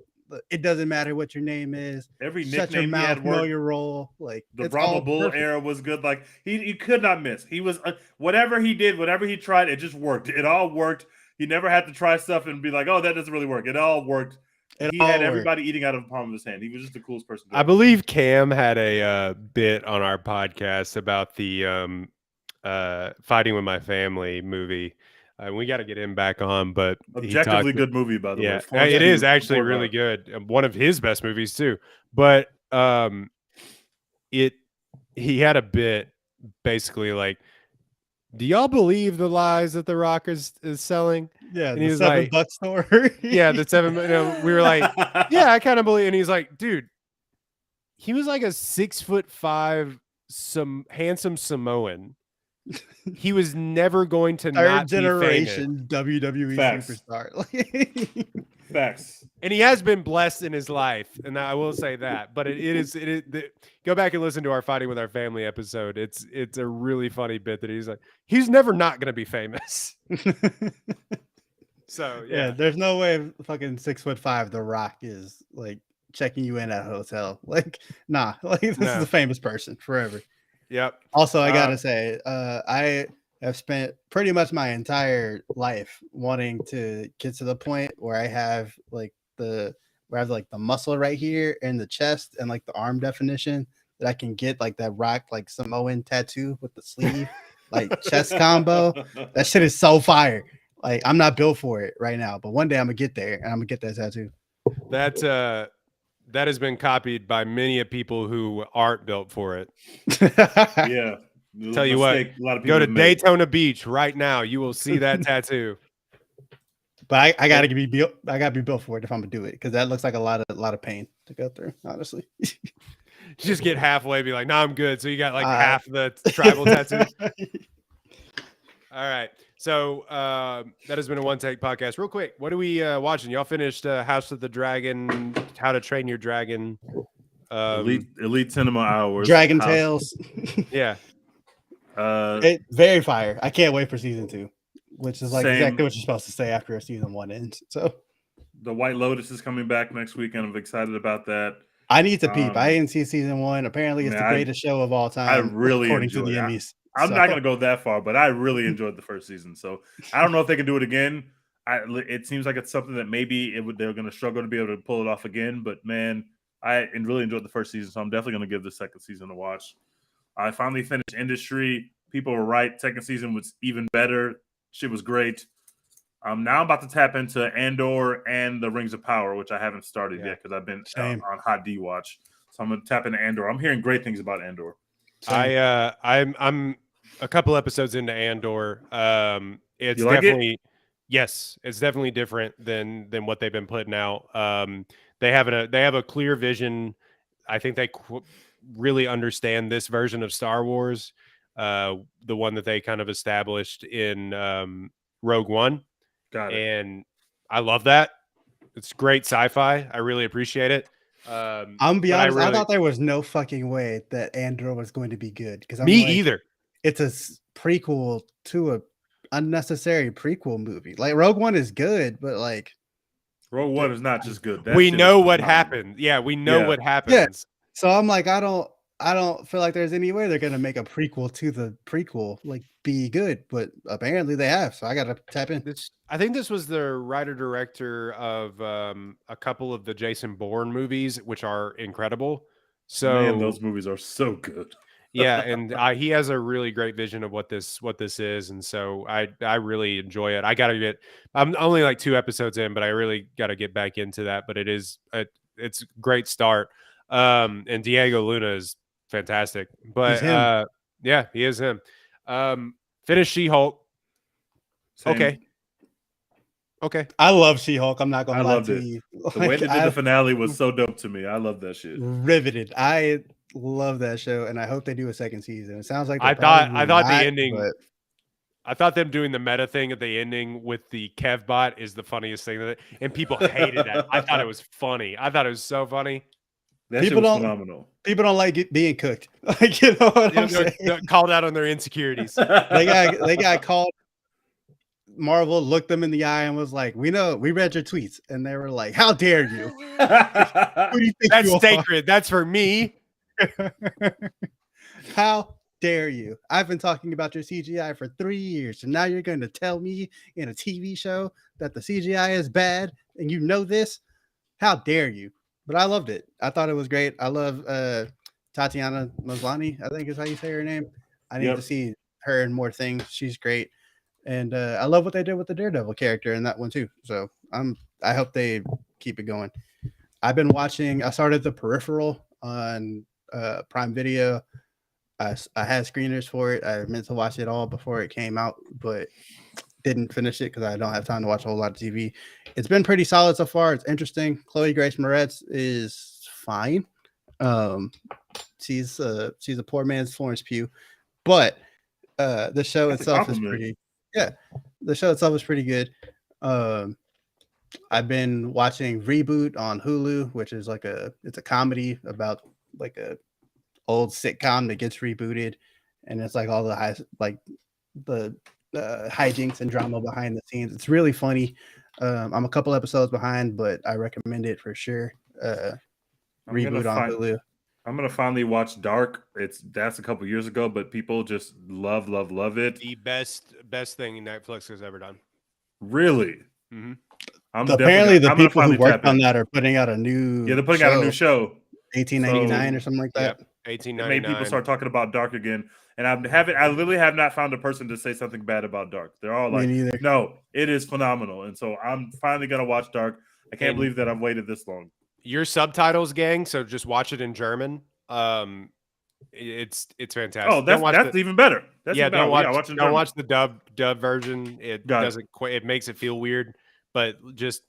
it doesn't matter what your name is. Every Shut your nickname he mouth, had know worked. your role. Like The it's Brahma all Bull perfect. era was good. Like he could not miss. He was whatever he did, whatever he tried, it just worked. It all worked. He never had to try stuff and be like, "Oh, that doesn't really work." It all worked. It He all had worked. everybody eating out of the palm of his hand. He was just the coolest person. I believe Cam had a bit on our podcast about the Fighting with My Family movie. We got to get him back on, but Objectively good movie, by the way. Yeah, Florence it Pugh, is actually support really her. good. One of his best movies too. But he had a bit basically like, do y'all believe the lies that The Rock is selling? Yeah, And the he was $7 like, store. yeah, the 7. We were like, yeah, I kind of believe. And he's like, dude, he was like a 6'5", some handsome Samoan. He was never going to Third not generation be famous. WWE Facts. superstar. Facts. And he has been blessed in his life, and I will say that. But it is go back and listen to our Fighting with Our Family episode. It's a really funny bit that he's like, he's never not going to be famous. So Yeah, there's no way fucking 6'5" The Rock is like checking you in at a hotel. Like, nah, like this is a famous person forever. Yep. Also, I gotta say, I have spent pretty much my entire life wanting to get to the point where I have like the muscle right here in the chest and like the arm definition that I can get like that Rock like Samoan tattoo with the sleeve, like chest combo. That shit is so fire. Like, I'm not built for it right now, but one day I'm gonna get there and I'm gonna get that tattoo. That has been copied by many of people who aren't built for it. Yeah. Tell you what, go to Daytona Beach right now. You will see that tattoo. But I gotta be built. I gotta be built for it if I'm gonna do it, because that looks like a lot of pain to go through. Honestly, you just get halfway, be like, "No, I'm good." So you got like half the tribal tattoo. All right. So that has been a One Take podcast. Real quick, what are we watching? Y'all finished House of the Dragon, How to Train Your Dragon, Elite Cinema Hours, Dragon Tales. Yeah. It very fire. I can't wait for season 2, which is like Same. exactly what you're supposed to say after a season 1 ends. So The White Lotus is coming back next week, and I'm excited about that. I need to peep. I didn't see season 1. Apparently, it's the greatest show of all time. I really according enjoy to the it. Emmys. I'm not going to go that far, but I really enjoyed the first season. So I don't know if they can do it again. It seems like it's something that maybe they're going to struggle to be able to pull it off again. But man, I really enjoyed the first season, so I'm definitely going to give the second season a watch. I finally finished Industry. People were right. Second season was even better. Shit was great. Now I'm about to tap into Andor and the Rings of Power, which I haven't started yet because I've been on Hot D watch. So I'm going to tap into Andor. I'm hearing great things about Andor. I'm a couple episodes into Andor. It's like definitely it's definitely different than what they've been putting out. They have a clear vision. I think they really understand this version of Star Wars, the one that they kind of established in Rogue One. Got it. And I love that. It's great sci-fi. I really appreciate it. I'm gonna be honest. I thought there was no fucking way that Andor was going to be good, because either. It's a prequel to a unnecessary prequel movie. Like, Rogue One is good, but like Rogue One is not just good. We know what happened. Yeah, we know what happens. Yeah. So I'm like, I don't feel like there's any way they're gonna make a prequel to the prequel like be good, but apparently they have. So I gotta tap in. I think this was the writer director of a couple of the Jason Bourne movies, which are incredible. So man, those movies are so good. Yeah, and he has a really great vision of what this is, and so I really enjoy it. I'm only like 2 episodes in, but I really got to get back into that. But it's a great start. And Diego Luna is fantastic. But yeah, he is him. Finish She-Hulk. Same. Okay. I love She-Hulk. I'm not gonna lie to it. you. The way they did the finale was so dope to me. I love that shit. Riveted. I love that show, and I hope they do a second season. It sounds like I thought the ending. I thought them doing the meta thing at the ending with the Kev bot is the funniest thing, and people hated that. I thought it was funny. I thought it was so funny. That shit People was don't- phenomenal. People don't like it being cooked. Like, you know what I'm saying? They're called out on their insecurities. They got called. Marvel looked them in the eye and was like, we read your tweets. And they were like, how dare you? Who do you think That's you are? sacred. That's for me. How dare you? I've been talking about your CGI for 3 years, and now you're going to tell me in a TV show that the CGI is bad, and you know this? How dare you? But I loved it. I thought it was great. I love Tatiana Maslany, I think is how you say her name. I need to see her in more things. She's great. And I love what they did with the Daredevil character in that one too. So I hope they keep it going. I started The Peripheral on Prime Video. I had screeners for it. I meant to watch it all before it came out, but didn't finish it because I don't have time to watch a whole lot of TV. It's been pretty solid so far. It's interesting. Chloe Grace Moretz is fine. She's a poor man's Florence Pugh, but the show itself is pretty. Yeah, the show itself is pretty good. I've been watching Reboot on Hulu, which is it's a comedy about like a old sitcom that gets rebooted, and it's like all the hijinks and drama behind the scenes. It's really funny. I'm a couple episodes behind, but I recommend it for sure. Reboot on Hulu. I'm gonna finally watch Dark. That's a couple years ago, but people just love it. The best thing Netflix has ever done. Really? Mm-hmm. Apparently, the people who worked on that are putting out a new. Yeah, they're putting out a new show. 1899 or something like that. Yep, 1899. It made people start talking about Dark again, and I literally have not found a person to say something bad about Dark. They're all like, "No, it is phenomenal," and so I'm finally gonna watch Dark. I can't believe that I've waited this long. Your subtitles, gang. So just watch it in German. It's fantastic. Oh, that's even better. Don't watch the dub version. It doesn't quite. It makes it feel weird, but just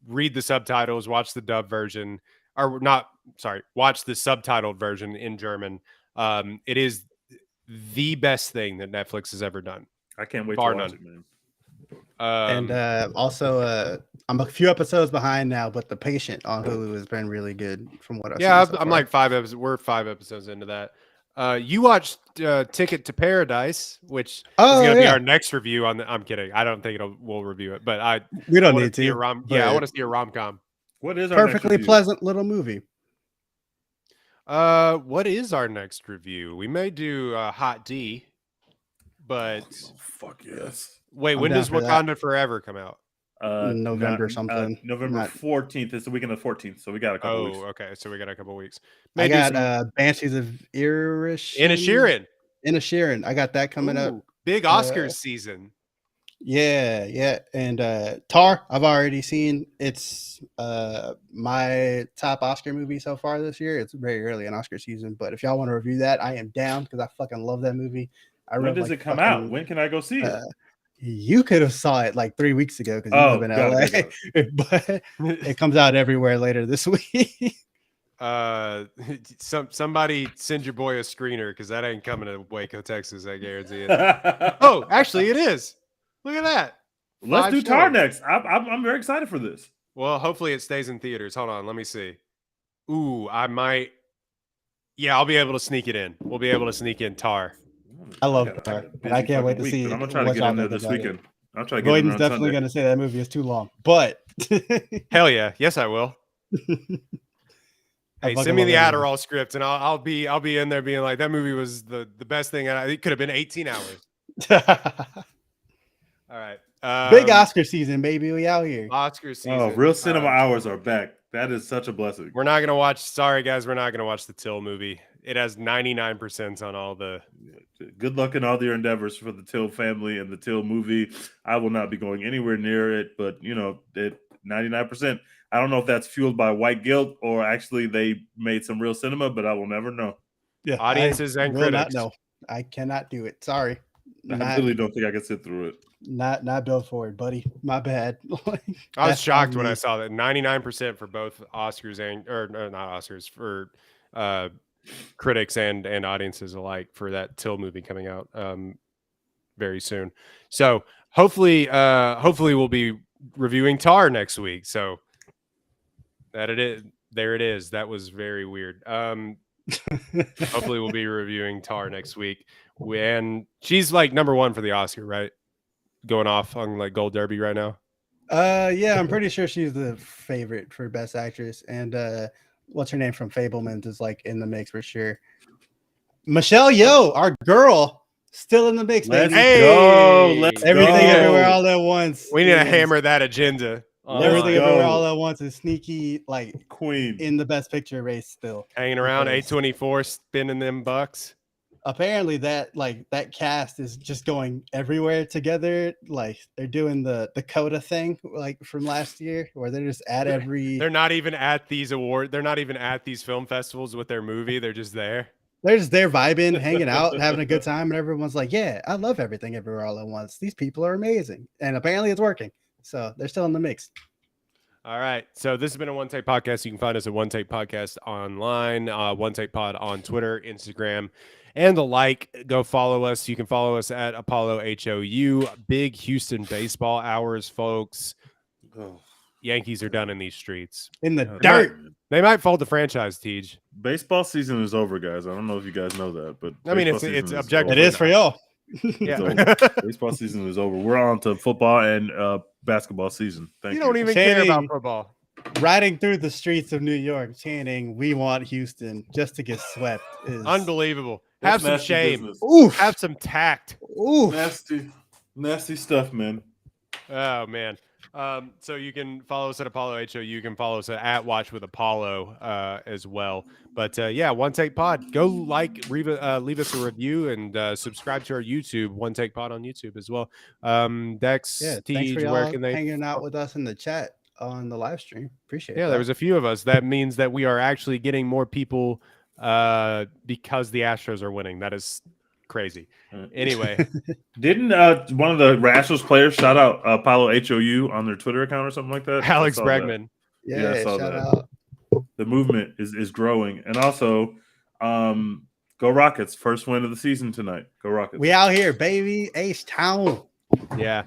read the subtitles. Watch the dub version, or not. Sorry, watch the subtitled version in German. It is the best thing that Netflix has ever done. I can't wait to watch it, man. Also, I'm a few episodes behind now, but The Patient on Hulu has been really good from what I've seen. Yeah, I'm like 5 episodes. We're 5 episodes into that. You watched Ticket to Paradise, which is going to be our next review on the. I'm kidding. I don't think we'll review it, but we don't need to. I want to see a rom-com. What is our perfectly pleasant little movie? What is our next review? We may do Hot D, but fuck yes. Wait, when does Wakanda Forever come out? November something. November 14th is the weekend of the 14th, so we got a couple weeks. Oh, okay, so we got a couple weeks. I got Banshees of Inisherin. Inisherin. I got that coming up. Big Oscars season. Yeah, and Tar, I've already seen. It's my top Oscar movie so far this year. It's very early in Oscar season, but if y'all want to review that, I am down because I fucking love that movie. When does it come out? When can I go see it? You could have saw it like 3 weeks ago because you live in LA, but it comes out everywhere later this week. Somebody send your boy a screener because that ain't coming to Waco, Texas. I guarantee it. Oh, actually, it is. Look at that. Let's do Tar next. I'm very excited for this. Well, hopefully it stays in theaters. Hold on, let me see. Ooh, I might. Yeah, I'll be able to sneak it in. We'll be able to sneak in Tar. I love Tar. I can't wait to see. I'm gonna try to get in there this weekend. I'm trying to get. Boyden's definitely gonna say that movie is too long, but hell yeah, yes I will. Hey, send me the Adderall script, and I'll be in there being like, that movie was the best thing. It could have been 18 hours. All right. Big Oscar season, baby. We out here. Oscar season. Oh, real cinema hours are back. That is such a blessing. We're not gonna watch. Sorry, guys, we're not gonna watch the Till movie. It has 99% on all the. Good luck in all your endeavors for the Till family and the Till movie. I will not be going anywhere near it, but it 99%. I don't know if that's fueled by white guilt or actually they made some real cinema, but I will never know. Yeah, audiences and critics. No, I cannot do it. Sorry. I really don't think I can sit through it. Not built for it, buddy. My bad. I was shocked when I saw that 99% for both Oscars or not Oscars for critics and audiences alike for that Till movie coming out. very soon. So hopefully we'll be reviewing Tar next week. So that it is. There it is. That was very weird. Hopefully we'll be reviewing Tar next week. And she's like number one for the Oscar, right? Going off on like Gold Derby right now. Yeah, I'm pretty sure she's the favorite for Best Actress, and what's her name from Fablemans is like in the mix for sure. Michelle Yeoh, our girl, still in the mix, Let's baby. go. Let's Everything go. everywhere all at once. We need to is- hammer that agenda. Everything Let's everywhere go. all at once is sneaky, like Queen. in the Best Picture race still. Hanging around Because- A24 spinning them bucks. Apparently that cast is just going everywhere together. Like they're doing the Coda thing like from last year where they're just at every They're not even at these they're not even at these film festivals with their movie. They're just there. they're just there vibing, hanging out, having a good time, and everyone's like, yeah, I love everything everywhere all at once. These people are amazing. And apparently it's working. So they're still in the mix. All right. So this has been a One Take Podcast. You can find us at One Take Podcast online, One Take Pod on Twitter, Instagram, and the like. Go follow us. You can follow us at Apollo HOU. Big Houston baseball hours, folks. Oh, Yankees are done in these streets. In the God. dirt. They might fold the franchise, Tej. Baseball season is over, guys. I don't know if you guys know that, but I mean, baseball it's season is objective. It over. is for y'all. Yeah. over. Baseball season is over. We're on to football and basketball season. Thank You you. don't even care about Channing. football. Riding through the streets of New York, chanting, "We want Houston," just to get swept is Unbelievable. That's Have some nasty shame. business. Oof. Have some tact. Oof. Nasty stuff, man. Oh man. So you can follow us at Apollo HO. You can follow us at Watch with Apollo as well. But yeah, One Take Pod. Go leave us a review and subscribe to our YouTube, One Take Pod on YouTube as well. Dex, Yeah, thanks for Tej, where y'all can they? hanging out with us in the chat on the live stream. Appreciate it. Yeah, there was a few of us. That means that we are actually getting more people because the Astros are winning. That is crazy. Anyway, Didn't one of the Rascals players shout out Apollo HOU on their Twitter account or something like that? Alex I saw that. Bregman. Yeah, I saw shout that. out. The movement is growing, and also, go Rockets! First win of the season tonight. Go Rockets! We out here, baby. H Town. Yeah.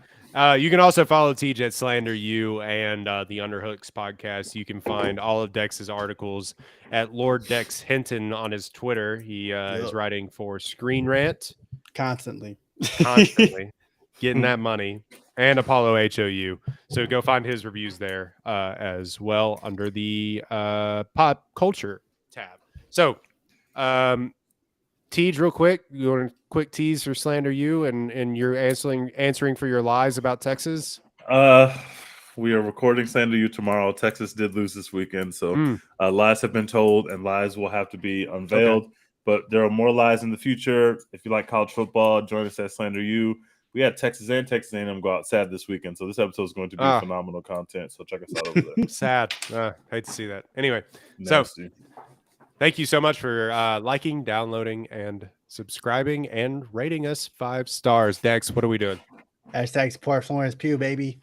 You can also follow TJ at Slander U and the Underhooks podcast. You can find all of Dex's articles at Lord Dex Hinton on his Twitter. He is writing for Screen Rant Constantly. constantly, getting that money, and Apollo HOU. So go find his reviews there as well under the pop culture tab. So, Tej, real quick, you want a quick tease for Slander U and you're answering for your lies about Texas? We are recording Slander U tomorrow. Texas did lose this weekend, so Mm. lies have been told, and lies will have to be unveiled. But there are more lies in the future. If you like college football, join us at Slander U. We had Texas and Texas A&M go outside this weekend, so this episode is going to be phenomenal content. So check us out over there. Sad. Hate to see that. Anyway, Nasty. thank you so much for liking, downloading, and subscribing and rating us 5 stars. Dex, what are we doing? Hashtag support Florence Pugh, baby.